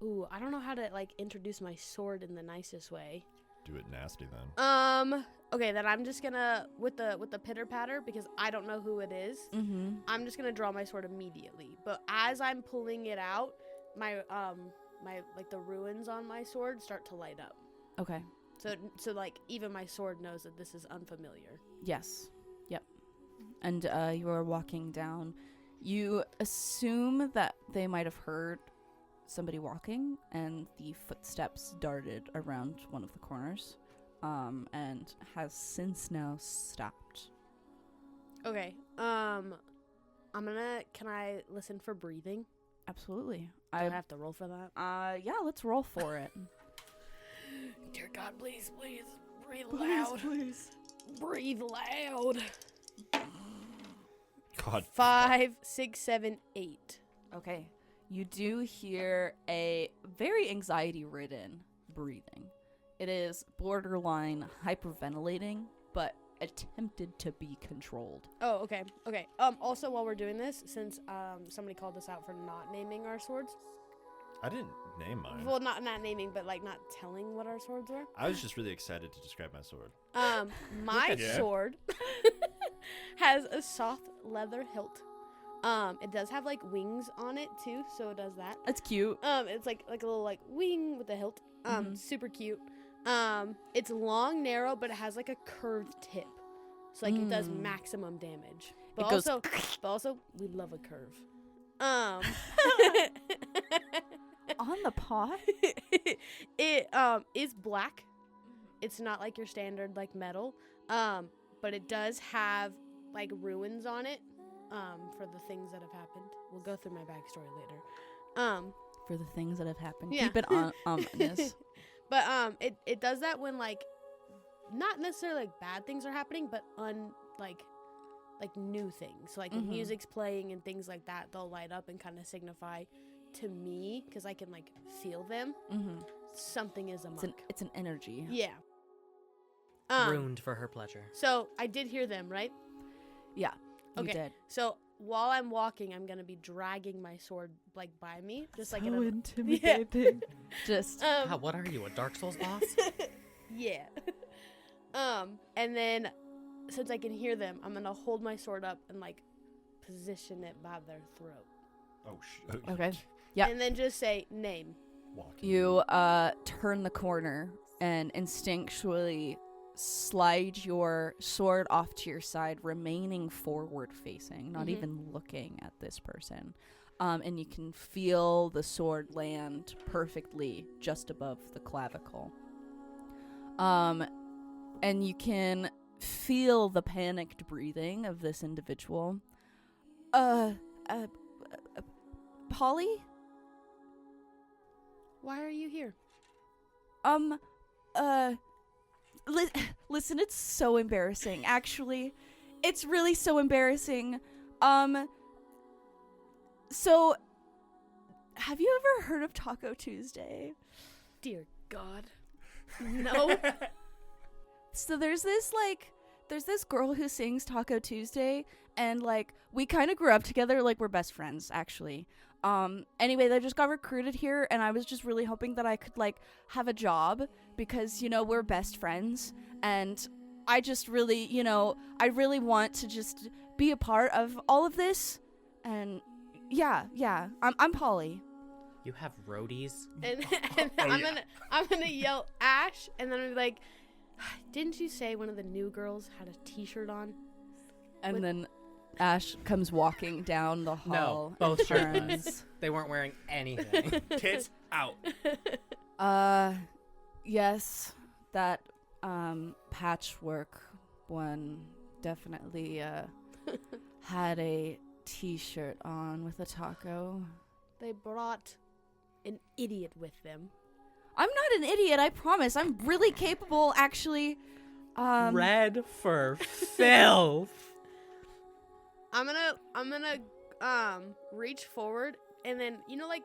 Ooh, I don't know how to like introduce my sword in the nicest way. Do it nasty then. Okay, then I'm just gonna with the pitter patter because I don't know who it is. Mm-hmm. I'm just gonna draw my sword immediately. But as I'm pulling it out, my like the runes on my sword start to light up. Okay. So like even my sword knows that this is unfamiliar. Yes. Yep. And you are walking down. You assume that they might have heard somebody walking, and the footsteps darted around one of the corners, and has since now stopped. Okay. Can I listen for breathing? Absolutely. Do I have to roll for that? Yeah, let's roll for it. Dear God, please, breathe loud. Please. Breathe loud. God. 5, 6, 7, 8. Okay. You do hear a very anxiety-ridden breathing. It is borderline hyperventilating, but attempted to be controlled. Oh, okay. Okay. Also, while we're doing this, since somebody called us out for not naming our swords. I didn't name mine. Well, not naming, but like not telling what our swords were. I was just really excited to describe my sword. My Yeah. sword has a soft leather hilt. It does have like wings on it too, so it does that. That's cute. It's like a little like wing with a hilt. Super cute. It's long, narrow, but it has like a curved tip, so like it does maximum damage. But It goes also, we love a curve. on the paw. It is black. It's not like your standard like metal. But it does have like ruins on it. For the things that have happened. We'll go through my backstory later. For the things that have happened. Yeah. Keep it ominous. But it does that when like not necessarily like bad things are happening, but like new things. So like when music's playing and things like that, they'll light up and kind of signify to me, because I can like feel them. Something is amok. It's an energy. Yeah. Ruined for her pleasure. So I did hear them, right? Yeah. You Okay. did. So while I'm walking, I'm gonna be dragging my sword like by me, just like So intimidating. Just God, what are you, a Dark Souls boss? yeah. And then since I can hear them, I'm gonna hold my sword up and like position it by their throat. Oh shit. okay. Yeah. And then just say name. Walking. You turn the corner and instinctually slide your sword off to your side, remaining forward facing, not even looking at this person. And you can feel the sword land perfectly just above the clavicle. And you can feel the panicked breathing of this individual. Polly? Why are you here? Listen, it's so embarrassing, actually. It's really so embarrassing. So, have you ever heard of Taco Tuesday? Dear God. No. So there's this girl who sings Taco Tuesday, and like we kind of grew up together, like we're best friends actually. Anyway, they just got recruited here, and I was just really hoping that I could like have a job because, you know, we're best friends, and I just really, you know, I really want to just be a part of all of this. And yeah, I'm Polly. You have roadies? And I'm gonna yell Ash, and then I'm like, didn't you say one of the new girls had a t-shirt on? And then Ash comes walking down the hall. No, both and shirtless. turns. They weren't wearing anything. Tits out. Yes, that patchwork one definitely had a t-shirt on with a taco. They brought an idiot with them. I'm not an idiot, I promise. I'm really capable, actually. Red for filth. I'm gonna reach forward and then like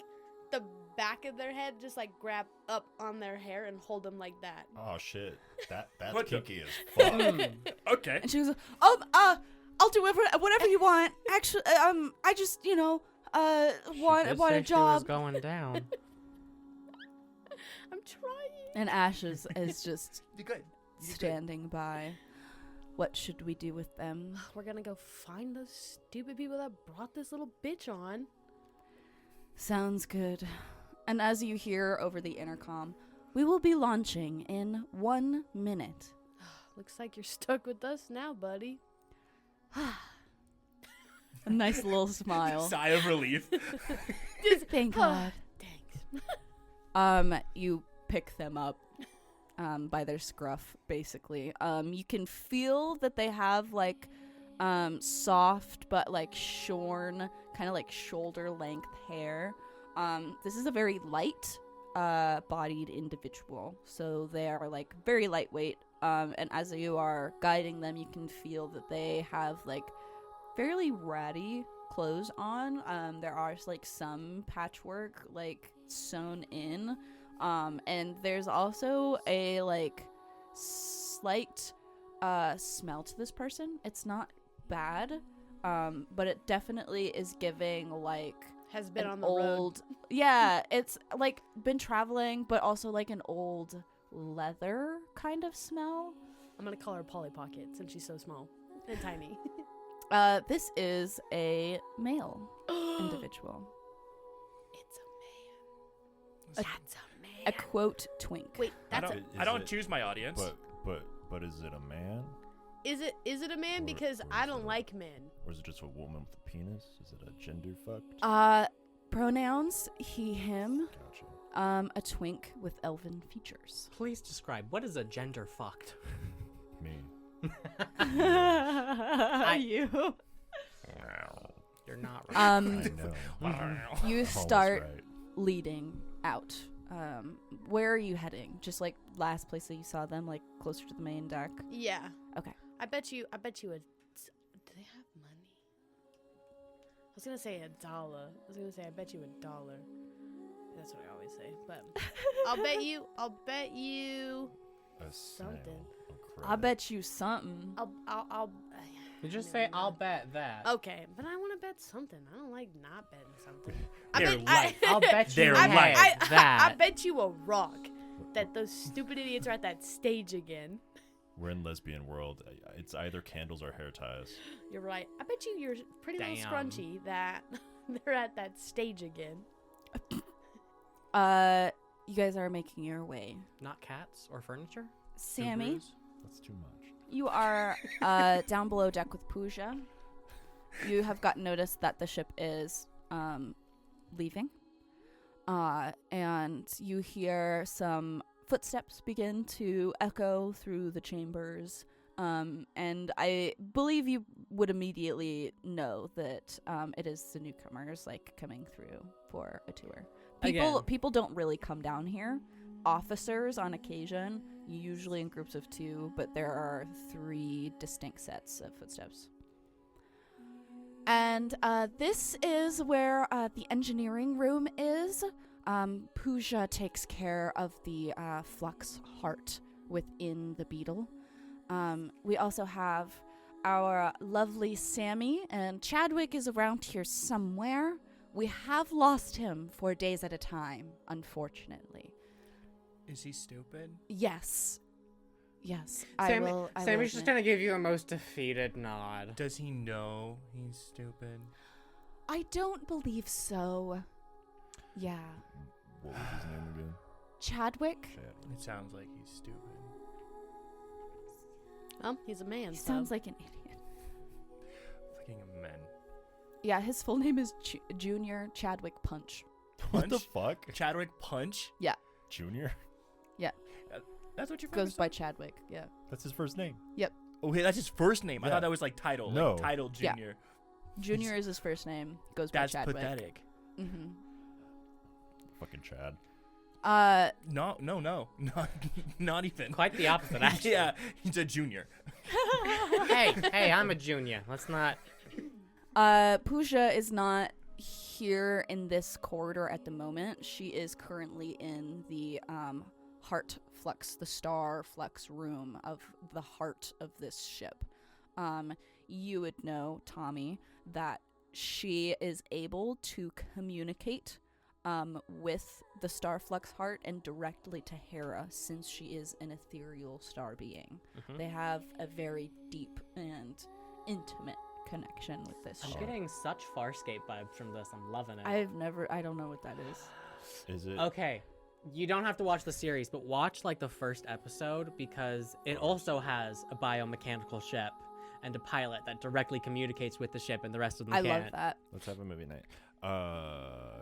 the back of their head just like grab up on their hair and hold them like that. Oh shit, that's What the- kinky as fuck. Okay. And she goes, I'll do whatever you want. Actually, I just, want a She was job. going down. I'm trying. And Ash is just You good. standing by. What should we do with them? We're gonna go find those stupid people that brought this little bitch on. Sounds good. And as you hear over the intercom, we will be launching in 1 minute. Looks like you're stuck with us now, buddy. A nice little smile. Sigh of relief. Thank God. Thanks. You pick them up by their scruff, basically. You can feel that they have like soft but like shorn, kind of like shoulder length hair. This is a very light bodied individual, so they are like very lightweight. And as you are guiding them, you can feel that they have like fairly ratty clothes on. There are like some patchwork like sewn in. And there's also a like slight smell to this person. It's not bad, but it definitely is giving like Has been an on the old road. Yeah, it's like been traveling, but also like an old leather kind of smell. I'm gonna call her Polly Pocket since she's so small and tiny. This is a male individual. It's a man. A- That's a man. A quote twink. Wait, I that's don't, a. I don't choose my audience. But is it a man? Is it a man? Or- Because or I is don't it- like men. Or is it just a woman with a penis? Is it a gender fucked? Pronouns he, him. Gotcha. A twink with elven features. Please describe, what is a gender fucked? Me. You. You're not right. I know. You Almost start right. leading out. Where are you heading? Just like last place that you saw them, like closer to the main deck. Yeah. Okay. I bet you a. Do they have money? I was gonna say $1. I was gonna say I bet you $1. That's what I always say. But I'll bet you. A something. snail, a I credit. bet you something. I'll. You just never say, I'll mind. bet that. Okay, but I want to bet something. I don't like not betting something. They're I, I'll bet you They're bet light. that. I bet you a rock that those stupid idiots are at that stage again. We're in lesbian world. It's either candles or hair ties. You're right. I bet you you're pretty little Damn. scrunchy that they're at that stage again. You guys are making your way. Not cats or furniture? Sammy, Subarus? That's too much. you are down below deck with Pooja. You have gotten notice that the ship is leaving. And you hear some footsteps begin to echo through the chambers. And I believe you would immediately know that it is the newcomers like coming through for a tour. Again. People don't really come down here. Officers on occasion, usually in groups of 2, but there are 3 distinct sets of footsteps. And this is where the engineering room is. Pooja takes care of the flux heart within the beetle. We also have our lovely Sammy, and Chadwick is around here somewhere. We have lost him for days at a time, unfortunately. Is he stupid? Yes. Yes. Sammy's just gonna give you the most defeated nod. Does he know he's stupid? I don't believe so. Yeah. What was his name again? Chadwick? It sounds like he's stupid. Well, he's a man. He so. sounds like an idiot. fucking men. Yeah, his full name is Junior Chadwick Punch. What the Punch? fuck? Chadwick Punch? Junior? That's what your Goes by Chadwick, yeah. That's his first name. Oh, hey, that's his first name. I Yeah. thought that was like title. No. Like title Yeah. Junior. Junior is his first name. Goes by That's Chadwick. pathetic. Mm-hmm. Fucking Chad. No. Not even. Quite the opposite, actually. Yeah, he's a junior. hey, I'm a junior. Let's not. Pooja is not here in this corridor at the moment. She is currently in the heart flux, the star flux room of the heart of this ship. You would know, Tommy, that she is able to communicate with the star flux heart and directly to Hera, since she is an ethereal star being. Mhm. They have a very deep and intimate connection with this I'm ship. getting such Farscape vibes from this. I'm loving it. I don't know what that is. Is it? Okay, you don't have to watch the series, but watch like the first episode because it also has a biomechanical ship and a pilot that directly communicates with the ship, and the rest of them I can't. love that. Let's have a movie night.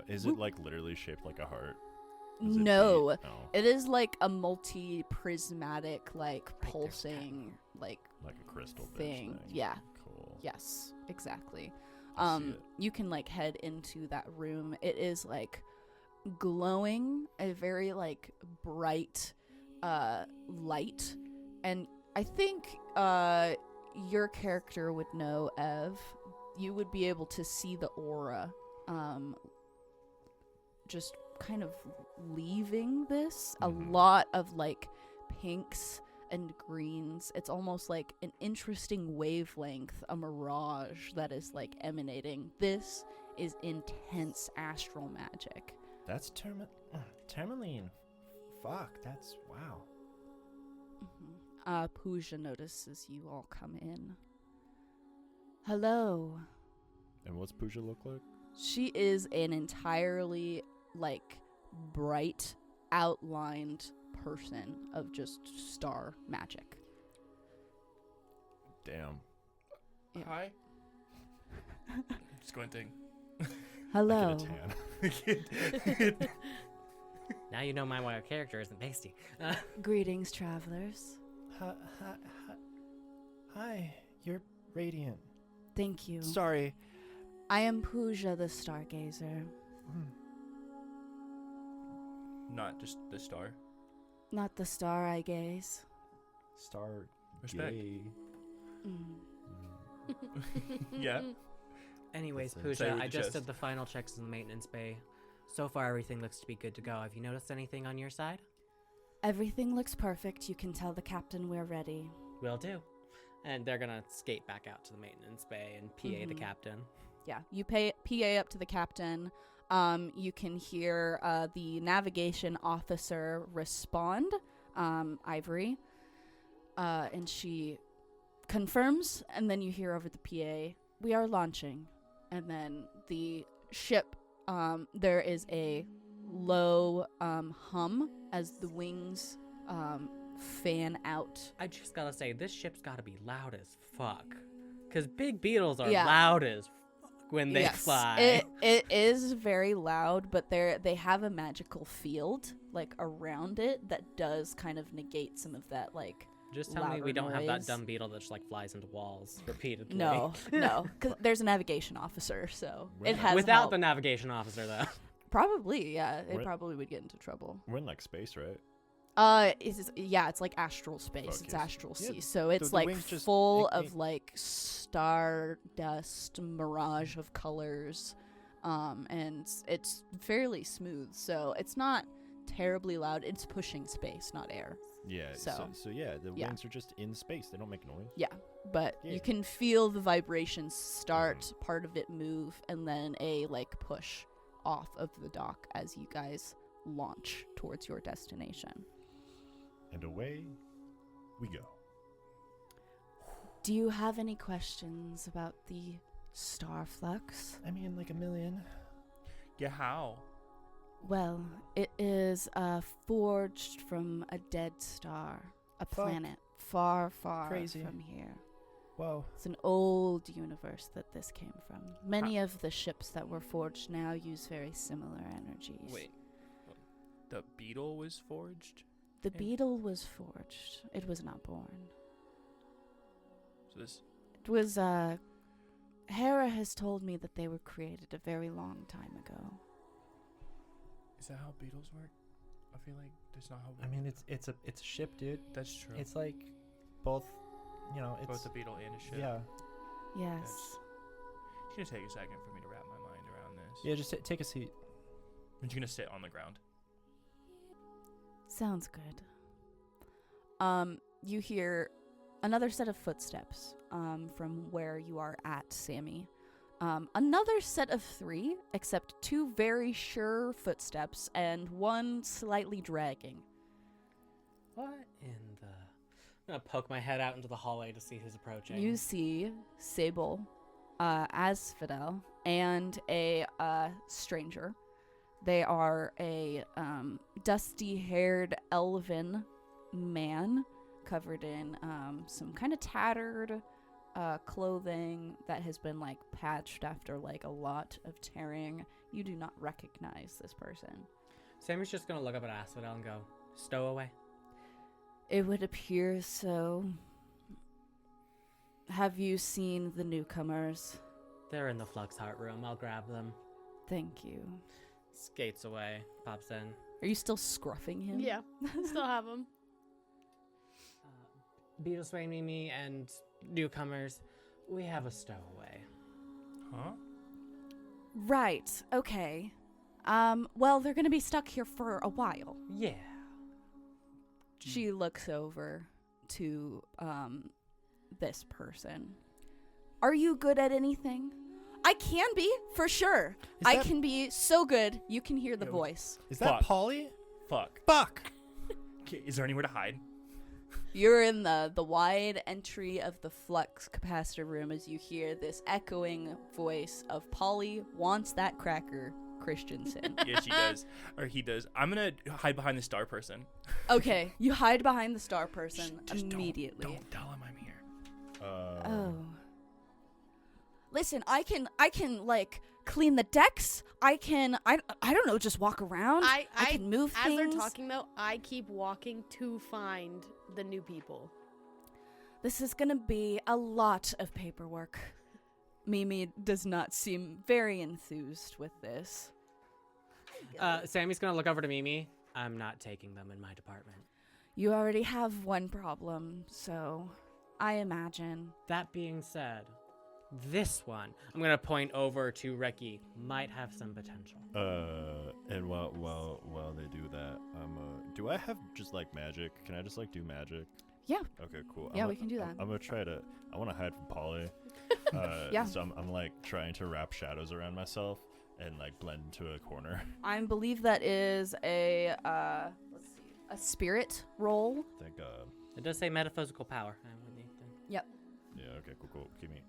Is it like literally shaped like a heart? Is it No, deep? No, it is like a multi-prismatic, like Right, there's pulsing, like like a crystal bitch thing. thing. Yeah. Cool. Yes, exactly. I see it. You can like head into that room. It is like glowing, a very like bright light, and I think your character would know, Ev. You would be able to see the aura just kind of leaving this. Mhm. A lot of like pinks and greens. It's almost like an interesting wavelength, a mirage that is like emanating. This is intense astral magic. That's tourmaline. Fuck, that's wow. Pooja notices you all come in. Hello. And what's Pooja look like? She is an entirely like bright outlined person of just star magic. Damn. Yeah. Hi. Squinting. Hello. I get a tan. Now you know why our character isn't pasty. Greetings, travelers. Hi, you're radiant. Thank you. Sorry. I am Pooja the Stargazer. Not just the star. Not the star I gaze. Star Respect. gay. Yeah. Anyways, Say Pooja, what I you just just- did the final checks in the maintenance bay. So far, everything looks to be good to go. Have you noticed anything on your side? Everything looks perfect. You can tell the captain we're ready. Will do. And they're gonna skate back out to the maintenance bay and PA the Mhm. captain. Yeah, you pay PA up to the captain. You can hear the navigation officer respond, Ivory, and she confirms, and then you hear over the PA, "We are launching," and then the ship. There is a low hum as the wings fan out. I just gotta say, this ship's gotta be loud as fuck. Because big beetles are Yeah. loud as fuck when they Yes, fly. it is very loud, but they have a magical field like around it that does kind of negate some of that like. Just tell me we louder don't have that noise. dumb beetle that just like flies into walls repeatedly. No, because there's a navigation officer, so We're it not- has Without help. the navigation officer, though. Probably, yeah, it We're- probably would get into trouble. We're in like space, right? It's like astral space. It's Focus. astral Yeah, sea, so it's the like wings just full ignite. of like stardust mirage of colors, and it's fairly smooth, so it's not terribly loud. It's pushing space, not air. Yeah. So- So yeah, the yeah. wings are just in space. They don't make noise. Yeah, but Yeah. you can feel the vibrations start, part of it move, and then a like push off of the dock as you guys launch towards your destination. And away we go. Do you have any questions about the star flux? I mean, like a million. Yeah, how? Well, it is forged from a dead star, a Fuck. planet far, far Crazy. from here. Whoa. It's an old universe that this came from. Many of the ships that were forged now use very similar energies. Wait, the beetle was forged? The Yeah. beetle was forged. It was not born. So this, It was, Hera has told me that they were created a very long time ago. is that how beetles work? I feel like that's not how. I mean, it's a ship, dude. that's true. It's like both, you know, it's both a beetle and a ship. yeah, Yes. It's gonna take a second for me to wrap my mind around this. yeah. Just take a seat. I'm just gonna sit on the ground. Sounds good. You hear another set of footsteps from where you are at, Sammy. Another set of 3, except 2 very sure footsteps and 1 slightly dragging. What in the... I'm gonna poke my head out into the hallway to see who's approaching. You see Sable, Asphodel, and a stranger. They are a dusty-haired elven man covered in some kind of tattered clothing that has been like patched after like a lot of tearing. You do not recognize this person. Sammy's just gonna look up at Asphodel and go, "Stowaway." It would appear so. Have you seen the newcomers? They're in the Flux Heart room. I'll grab them. Thank you. Skates away, pops in. Are you still scruffing him? Yeah, still have them. Beetle Swain, Mimi, and newcomers, we have a stowaway. Huh? Right. Okay. Well, they're gonna be stuck here for a while. Yeah. She looks over to this person. Are you good at anything? I can be, for sure. Is I that- can be so good, you can hear the Yo. voice. Is that Fuck. Polly? Fuck. Fuck. Okay, is there anywhere to hide? You're in the wide entry of the flux capacitor room as you hear this echoing voice of Polly wants that cracker, Christensen. Yeah, she does. Or he does. I'm gonna hide behind the star person. Okay, you hide behind the star person Just immediately. Don't tell him I'm here. Oh. Listen, I can like clean the decks. I don't know, just walk around. I can move As things. they're talking though, I keep walking to find the new people. This is gonna be a lot of paperwork. Mimi does not seem very enthused with this. Sammy's gonna look over to Mimi. I'm not taking them in my department. You already have one problem, so I imagine. That being said, this one, I'm gonna point over to Reki, might have some potential. And while they do that, do I have just like magic? Can I just like do magic? Yeah. Okay, cool. Yeah, we can do that. I'm gonna try to. I want to hide from Polly. Yeah. So I'm like trying to wrap shadows around myself and like blend into a corner. I believe that is a let's see, a spirit roll. Thank God. It does say metaphysical power. Yep. Yeah. Okay. Cool. Give me.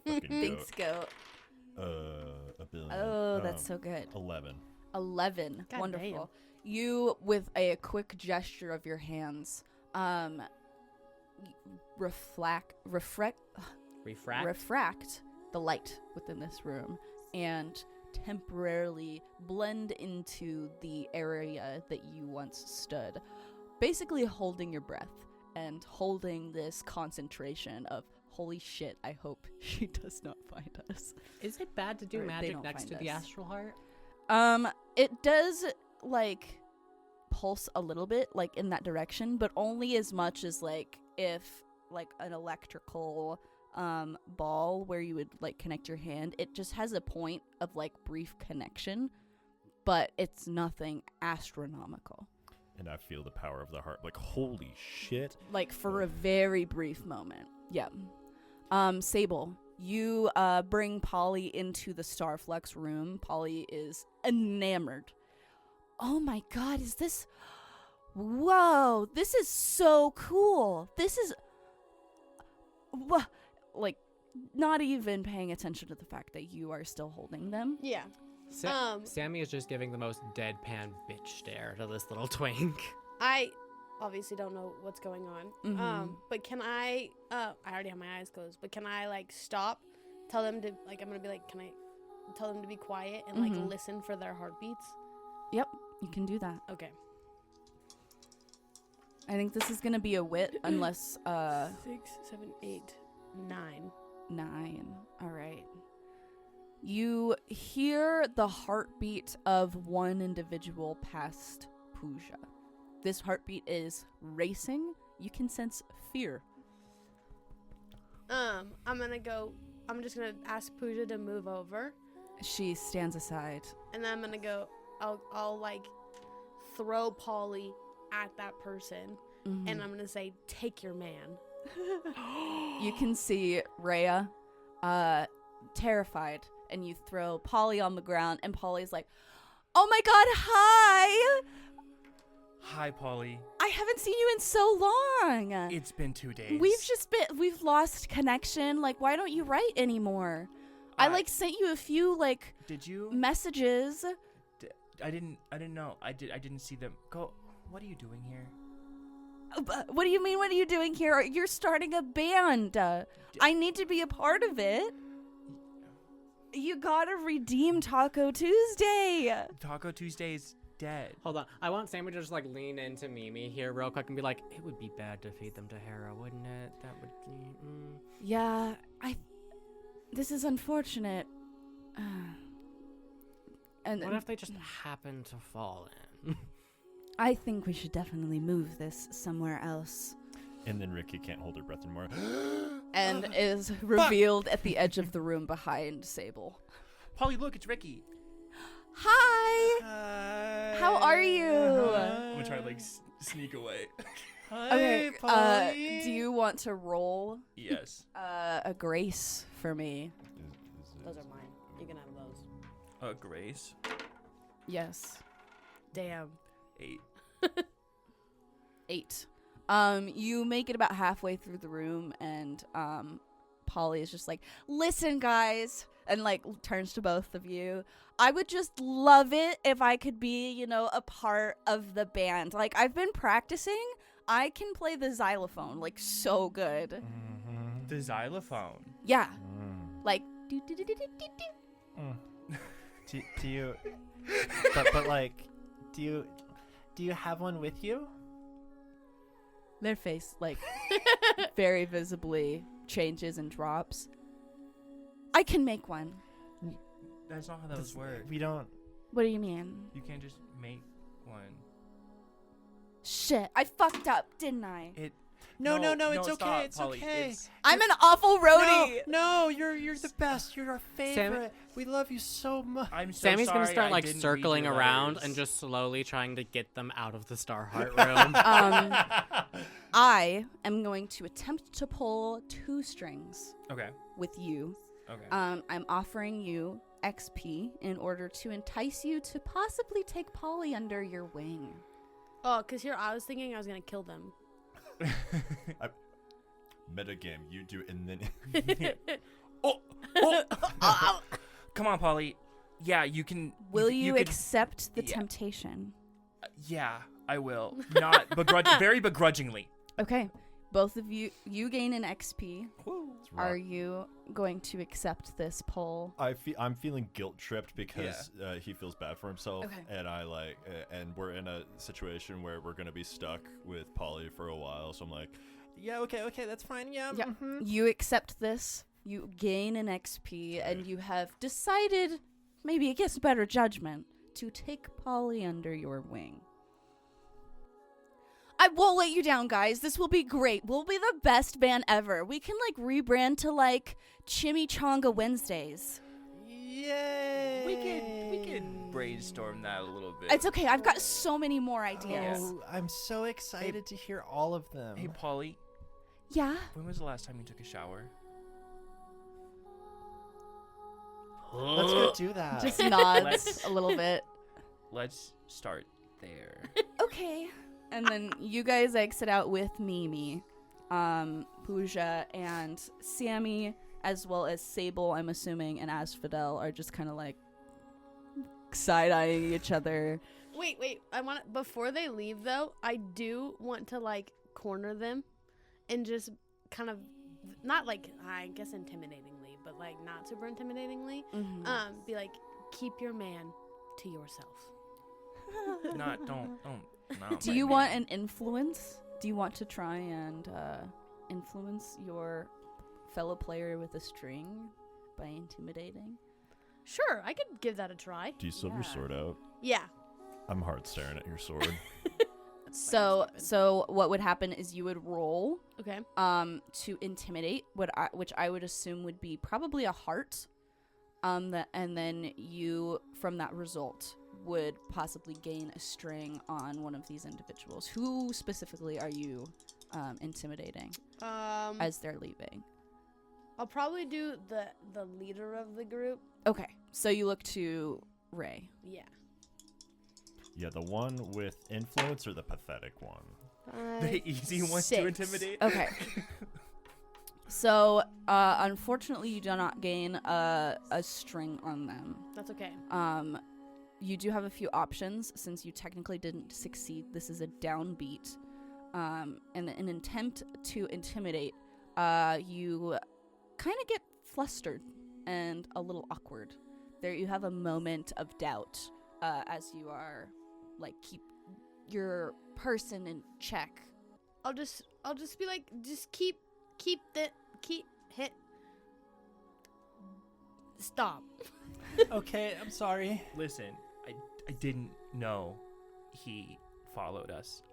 Fucking Thanks, goat. Goat. A billion. Oh, that's so good. 11. 11. God Wonderful. damn. You, with a quick gesture of your hands, refract the light within this room and temporarily blend into the area that you once stood, basically holding your breath and holding this concentration of holy shit, I hope she does not find us. Is it bad to do Or they magic don't next to find the us. astral heart? It does like pulse a little bit like in that direction, but only as much as like if like an electrical ball where you would like connect your hand, it just has a point of like brief connection, but it's nothing astronomical. And I feel the power of the heart. Like, holy shit. Like for a very brief moment. Yeah. Sable, you bring Polly into the Starflux room. Polly is enamored. Oh my god, is this... Whoa, this is so cool. This is... Like, not even paying attention to the fact that you are still holding them. Yeah. Sammy is just giving the most deadpan bitch stare to this little twink. I obviously don't know what's going on. Mhm. But can I already have my eyes closed, but can I like stop, tell them to like, I'm gonna be like, can I tell them to be quiet and like Mhm. listen for their heartbeats? Yep, you can do that. Okay. I think this is gonna be a wit unless 6, 7, 8, 9. 9. All right. You hear the heartbeat of one individual past Pooja. This heartbeat is racing. You can sense fear. I'm just gonna ask Pooja to move over, She stands aside. and then I'm gonna go. I'll like throw Polly at that person, Mhm. and I'm gonna say, "Take your man." You can see Rhea, terrified, and you throw Polly on the ground, and Polly's like, "Oh my God, hi! Hi, Polly. I haven't seen you in so long. It's been 2 days. We've lost connection. Like, why don't you write anymore? I like sent you a few like Did you? messages. I didn't know. I didn't see them. Go. What are you doing here? What do you mean? What are you doing here? You're starting a band. I need to be a part of it. You gotta redeem Taco Tuesday. Taco Tuesday is dead. Hold on. I want Sammy to just like lean into Mimi here real quick and be like, it would be bad to feed them to Hera, wouldn't it? That would. Yeah, this is unfortunate. And What if they just happen to fall in? I think we should definitely move this somewhere else. And then Ricky can't hold her breath anymore. And is revealed at the edge of the room behind Sable. Polly, look, it's Ricky. Hi! How are you? I'm gonna try to like sneak away. Okay, do you want to roll Yes. a grace for me? Those are mine. You can have those. Grace. Yes. Damn. 8. 8. You make it about halfway through the room, and Polly is just like, "Listen, guys," and like turns to both of you. I would just love it if I could be, a part of the band. Like, I've been practicing. I can play the xylophone like so good. The xylophone. Yeah, Mm. like. Do you? but like, do you have one with you? Their face like very visibly changes and drops. I can make one. That's not how those work. We don't. What do you mean? You can't just make one. Shit, I fucked up, didn't I? No, it's stop, okay. It's Polly. okay. I'm an awful roadie. No, you're the best. You're our favorite. We love you so much. I'm so Sammy's sorry gonna start I like didn't read circling your around letters. and just slowly trying to get them out of the Starheart room. I am going to attempt to pull 2 strings Okay. with you. Okay. I'm offering you XP in order to entice you to possibly take Polly under your wing. Oh, because here I was thinking I was going to kill them. Metagame, you do, and then Come on, Polly. Yeah, you can. Will you could- accept the yeah. temptation? Yeah, I will. Not very begrudgingly. Okay. Both of you gain an XP. It's Are rough. you going to accept this poll? I'm feeling guilt tripped because he feels bad for himself, Okay. and I like, and we're in a situation where we're gonna be stuck with Polly for a while. So I'm like, Yeah. Okay. That's fine. Yeah. Yeah. You accept this. You gain an XP, and you have decided, maybe against better judgment, to take Polly under your wing. I won't let you down, guys. This will be great. We'll be the best band ever. We can like rebrand to like Chimichanga Wednesdays. Yay. We could brainstorm that a little bit. It's okay. I've got so many more ideas. Oh, I'm so excited to hear all of them. Hey, Polly. Yeah. When was the last time you took a shower? Let's go do that. Just nods Let's- a little bit. Let's start there. Okay. And then you guys exit out with Mimi, Pooja, and Sammy, as well as Sable, I'm assuming, and Asphodel are just kind of like side-eyeing each other. Wait. I want before they leave though. I do want to like corner them, and just kind of not like I guess intimidatingly, but like not super intimidatingly. Be like, keep your man to yourself. Don't. Do you want an influence? Do you want to try and influence your fellow player with a string by intimidating? Sure, I could give that a try. Do you still have your sword out? Yeah. I'm hard staring at your sword. So what would happen is you would roll Okay. to intimidate, which I would assume would be probably a heart, and then you from that result would possibly gain a string on one of these individuals. Who specifically are you intimidating as they're leaving? I'll probably do the leader of the group. Okay, so you look to Ray. Yeah. Yeah, the one with influence or the pathetic one? The easy one 6. to intimidate? Okay. So, unfortunately, you do not gain a string on them. That's okay. You do have a few options since you technically didn't succeed. This is a downbeat. And in an attempt to intimidate, you kind of get flustered and a little awkward. There, you have a moment of doubt as you are like keep your person in check. I'll just be like, just keep hit. Stop. Okay, I'm sorry. Listen, I didn't know he followed us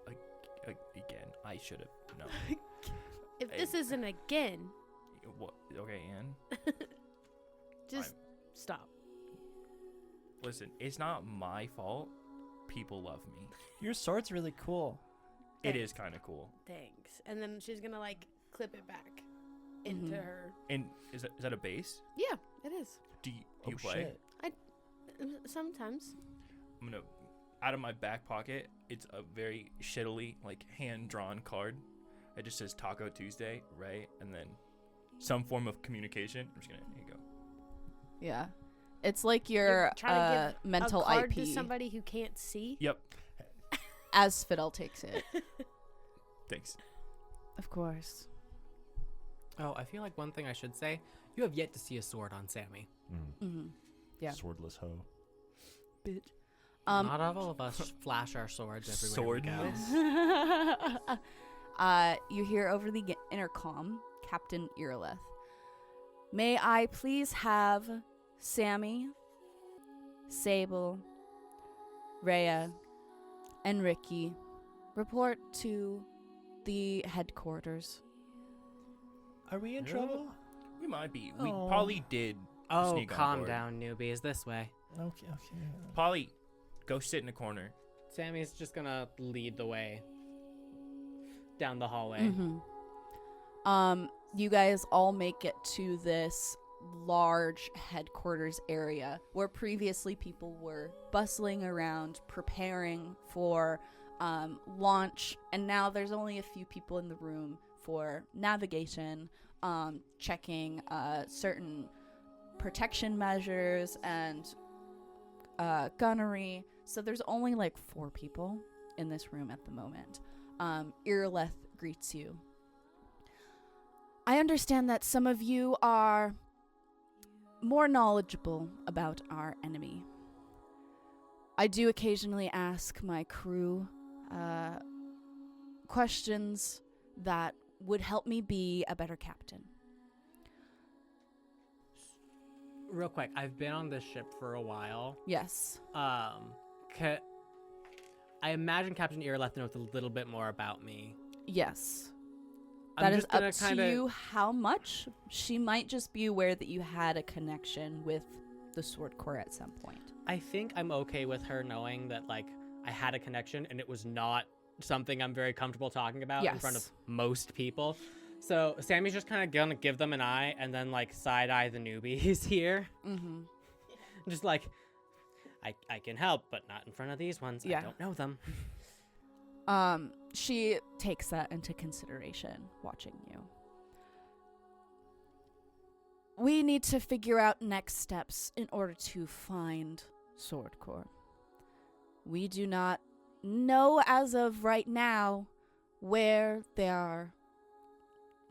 again. I should have known. If this isn't again, What? Okay, Anne. just stop. Listen, it's not my fault. People love me. Your sword's really cool. It is kind of cool. Thanks. And then she's gonna like clip it back into her. And is that a bass? Yeah, it is. Do you play? Shit. Sometimes. I'm gonna out of my back pocket. It's a very shittily like hand drawn card. It just says Taco Tuesday, right? And then some form of communication. I'm just gonna here you go. Yeah. It's like your You're trying to give mental a card IP to somebody who can't see. Yep. as Fiddle takes it. Thanks. Of course. Oh, I feel like one thing I should say, you have yet to see a sword on Sammy. Mm-hmm. Yeah. Swordless hoe. Bitch. Not all of us flash our swords everywhere we go. Swordless? You hear over the intercom, Captain Irileth. May I please have Sammy, Sable, Rhea, and Ricky report to the headquarters. Are we in trouble? We might be. We Oh. Polly did. Oh, sneak on calm board. down, newbies. This way. Okay. Polly, go sit in a corner. Sammy's just gonna lead the way down the hallway. Mm-hmm. You guys all make it to this large headquarters area where previously people were bustling around preparing for launch, and now there's only a few people in the room for navigation, checking certain protection measures and gunnery. So there's only like 4 people in this room at the moment. Irileth greets you. I understand that some of you are more knowledgeable about our enemy. I do occasionally ask my crew questions that would help me be a better captain. Real quick, I've been on this ship for a while. Yes. I imagine Captain Irileth knows a little bit more about me. Yes. I'm That is just gonna up to kinda- you how much. She might just be aware that you had a connection with the Sword Corp at some point. I think I'm okay with her knowing that, like, I had a connection and it was not something I'm very comfortable talking about in front of Yes. most people. So Sammy's just kind of gonna give them an eye and then, like, side-eye the newbies here. Mm-hmm. Just like, I can help, but not in front of these ones. Yeah. I don't know them. She takes that into consideration, watching you. We need to figure out next steps in order to find Sword Corp. We do not know as of right now where they are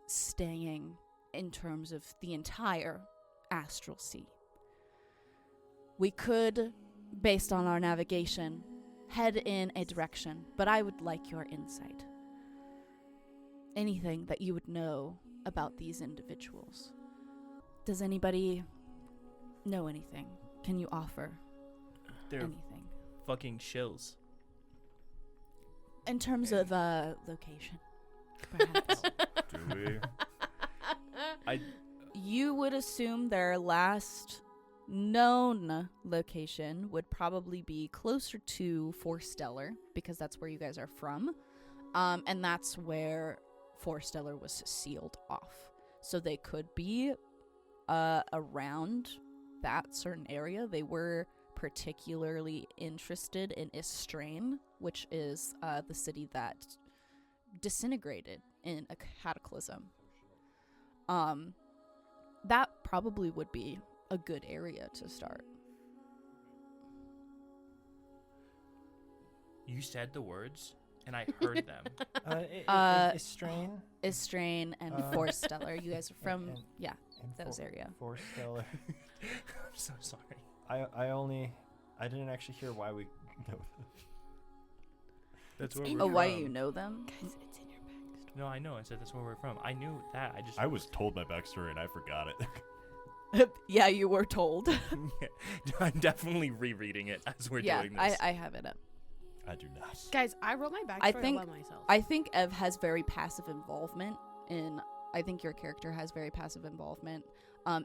staying in terms of the entire astral sea. We could, based on our navigation, head in a direction, but I would like your insight. Anything that you would know about these individuals. Does anybody know anything? Can you offer They're anything? fucking shills. In terms of location, perhaps. Do we? You would assume their last known location would probably be closer to Forstellar, because that's where you guys are from. And that's where Forstellar was sealed off. So they could be around that certain area. They were particularly interested in Istrain, which is the city that disintegrated in a cataclysm. That probably would be a good area to start. You said the words, and I heard them. Strain Istrain and Forstellar. You guys are from, and those area. Forstellar. I'm so sorry. I didn't actually hear why we know That's where Oh, we're why from. you know them? Guys, it's in your backstory. No, I know. I said that's where we're from. I knew that. I was told my backstory and I forgot it. Yeah, you were told. I'm definitely rereading it as we're doing this. I have it up. I do not. Guys, I wrote my backstory I think- all by myself. I think Ev has very passive involvement in. I think your character has very passive involvement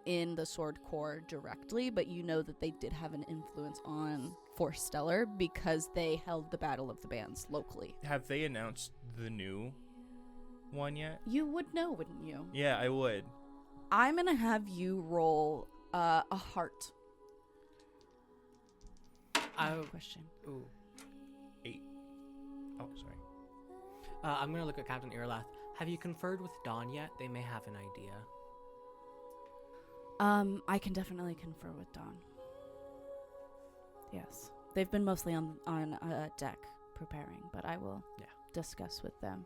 in the Sword Corps directly, but you know that they did have an influence on Forstellar because they held the Battle of the Bands locally. Have they announced the new one yet? You would know, wouldn't you? Yeah, I would. I'm gonna have you roll a heart. Question. Ooh. 8. Oh, sorry. I'm gonna look at Captain Irlath. Have you conferred with Dawn yet? They may have an idea. I can definitely confer with Dawn. Yes, they've been mostly on deck preparing, but I will discuss with them.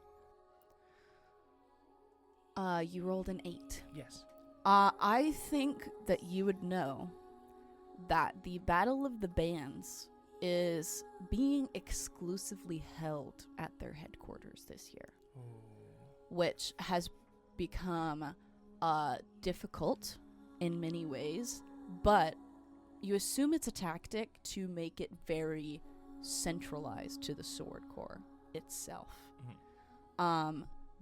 You rolled an 8. Yes. I think that you would know that the Battle of the Bands is being exclusively held at their headquarters this year, which has become difficult in many ways, but you assume it's a tactic to make it very centralized to the Sword Corps itself.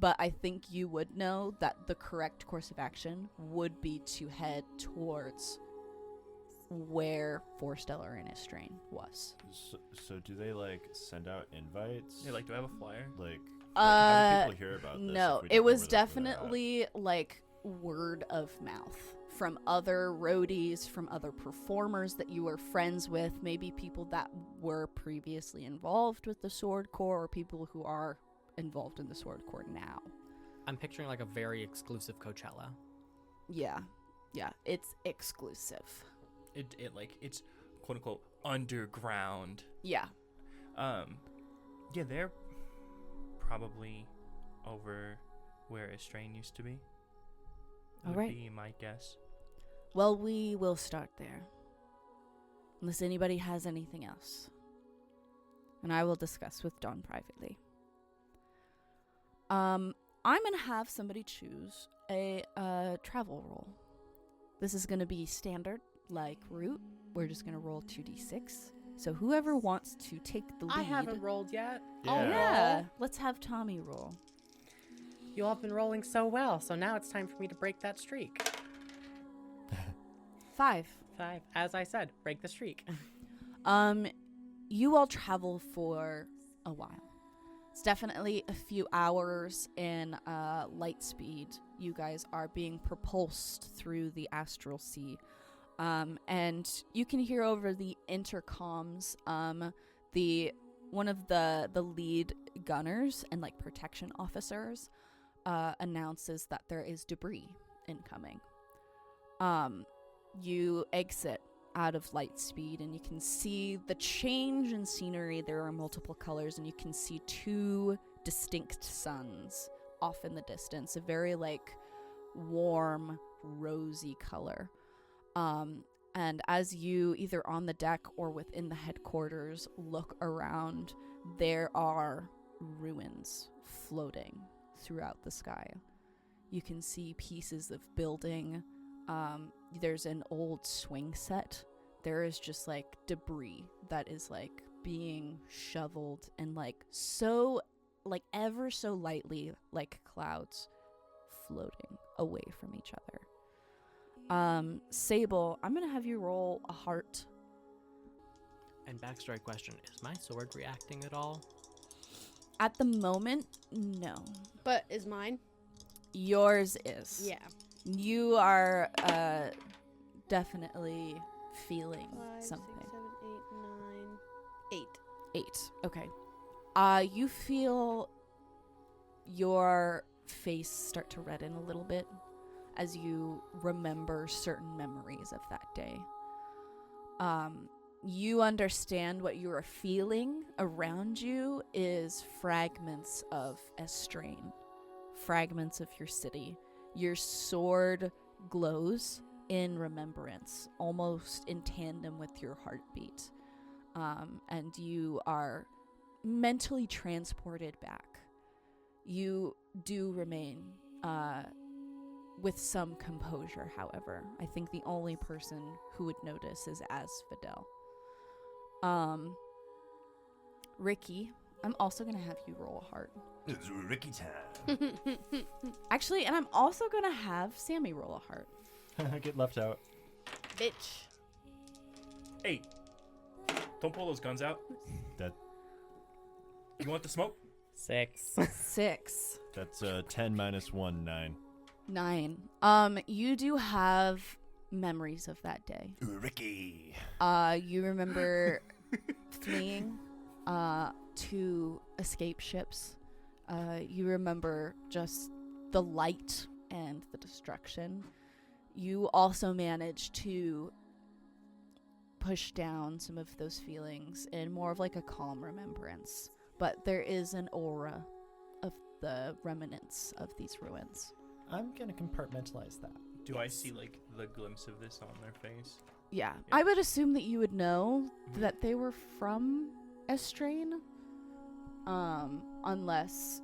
But I think you would know that the correct course of action would be to head towards where Forstellar and Istrain was. So do they like send out invites? Yeah, like, do I have a flyer? Like how do people hear about this? No, if we it don't know was where they're at? definitely like word of mouth from other roadies, from other performers that you were friends with, maybe people that were previously involved with the Sword Corps or people who are involved in the Sword Corps now. I'm picturing like a very exclusive Coachella. Yeah, it's exclusive. It like it's quote unquote underground. Yeah. Yeah, they're probably over where Istrain used to be. All Would right. be my guess. Well, we will start there. Unless anybody has anything else. And I will discuss with Dawn privately. I'm going to have somebody choose a travel roll. This is going to be standard, like route. We're just going to roll 2d6. So whoever wants to take the lead. I haven't rolled yet. Yeah. I'll Yeah, roll. let's have Tommy roll. You all have been rolling so well, so now it's time for me to break that streak. 5. 5. As I said, break the streak. You all travel for a while. It's definitely a few hours in light speed. You guys are being propulsed through the astral sea. And you can hear over the intercoms one of the lead gunners and like protection officers announces that there is debris incoming. You exit out of light speed, and you can see the change in scenery. There are multiple colors, and you can see 2 distinct suns off in the distance, a very like warm rosy color. And as you, either on the deck or within the headquarters, look around, there are ruins floating throughout the sky. You can see pieces of building. There's an old swing set. There is just like debris that is like being shoveled and like so, like ever so lightly, like clouds floating away from each other. Sable, I'm gonna have you roll a heart. And backstory question, is my sword reacting at all? At the moment, no. But is mine? Yours is. Yeah. You are definitely feeling 5, something. 6, 7, 8, 9, 8. 8. Okay. You feel your face start to redden a little bit as you remember certain memories of that day. You understand what you are feeling around you is fragments of Estrain, fragments of your city. Your sword glows in remembrance, almost in tandem with your heartbeat. And you are mentally transported back. You do remain with some composure, however. I think the only person who would notice is Asphodel. Ricky, I'm also going to have you roll a heart. It's Ricky time. Actually, and I'm also going to have Sammy roll a heart. Get left out. Bitch. 8. Don't pull those guns out. That You want the smoke? 6. 6. That's 10 minus 1, 9. 9. You do have memories of that day. Ricky. You remember fleeing to escape ships. You remember just the light and the destruction. You also managed to push down some of those feelings in more of like a calm remembrance. But there is an aura of the remnants of these ruins. I'm gonna compartmentalize that. Do I see like the glimpse of this on their face? Yeah. I would assume that you would know that they were from Estrain. Unless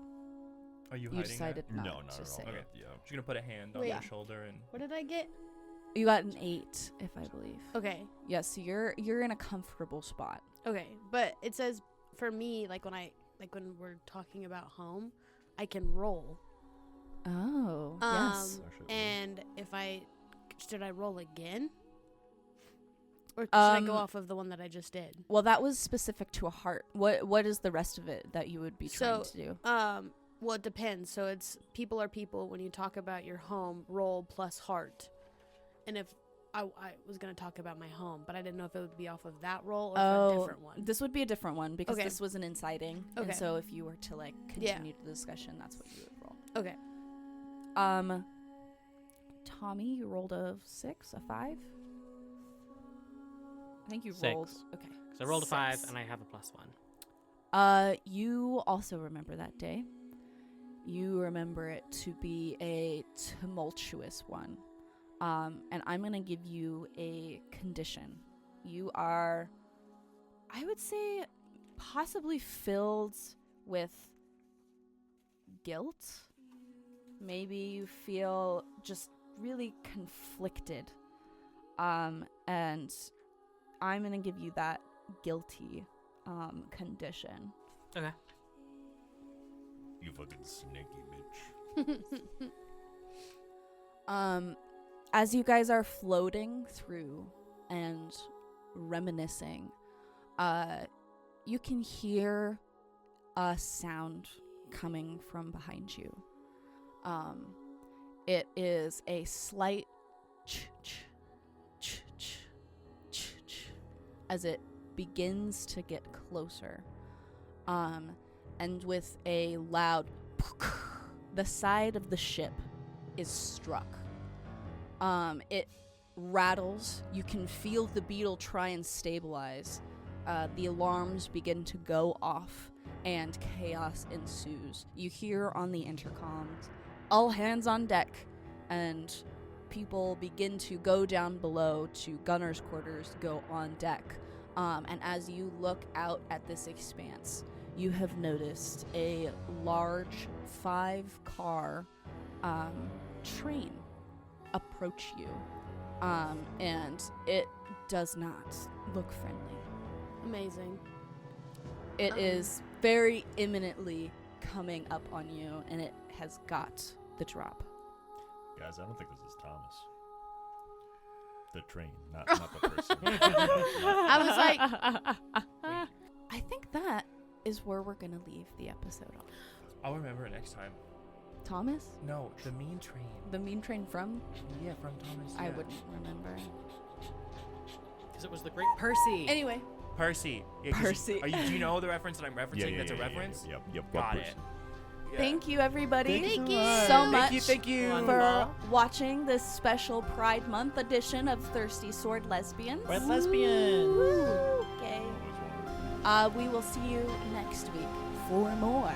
Are you you hiding decided that? not No, not to at all. say. Okay. Yeah. I'm just gonna put a hand on Wait. your shoulder and What did I get? You got an 8, if I believe. Okay. Yes, so you're in a comfortable spot. Okay. But it says for me, like when we're talking about home, I can roll. Oh, yes. And should I roll again? Or should I go Um, off of the one that I just did? Well, that was specific to a heart. What is the rest of it that you would be trying to do? Well, it depends. So it's people are people. When you talk about your home, roll plus heart. And if I was going to talk about my home, but I didn't know if it would be off of that roll or a different one. This would be a different one because Okay. this was an inciting. Okay. And so if you were to like continue the discussion, that's what you would roll. Okay. Tommy, you rolled a 6, a 5? I think you 6. rolled. Okay. So I rolled a 5 6. and I have a +1. You also remember that day. You remember it to be a tumultuous one. And I'm going to give you a condition. You are, I would say, possibly filled with guilt. Maybe you feel just really conflicted. And I'm going to give you that guilty condition. Okay. You fucking snaky bitch. As you guys are floating through and reminiscing, you can hear a sound coming from behind you. It is a slight as it begins to get closer. And with a loud the side of the ship is struck. It rattles. You can feel the beetle try and stabilize. The alarms begin to go off, and chaos ensues. You hear on the intercoms, "All hands on deck," and people begin to go down below to gunner's quarters, go on deck. And as you look out at this expanse, you have noticed a large 5-car train approach you. And it does not look friendly. Amazing. It is very imminently coming up on you, and it has got the drop. Guys, I don't think this is Thomas. The train, not the person. I was like, I think that is where we're going to leave the episode off. I'll remember it next time. Thomas? No, the mean train. The mean train from? Yeah, from Thomas. I yeah. wouldn't remember. Because it was the great Percy. Anyway. Percy. Yeah, 'cause Percy. do you know the reference that I'm referencing? That's a reference. Yep. Got it. Yeah. Thank you, everybody. Thank you so much Thank you. for watching this special Pride Month edition of Thirsty Sword Lesbians. We're lesbians. Woo. Okay. We will see you next week for more.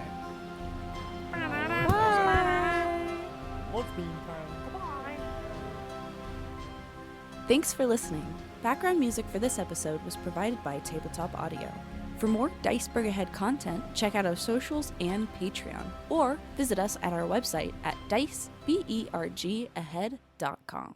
Thanks for listening. Background music for this episode was provided by Tabletop Audio. For more DICEBERG Ahead content, check out our socials and Patreon, or visit us at our website at dicebergahead.com.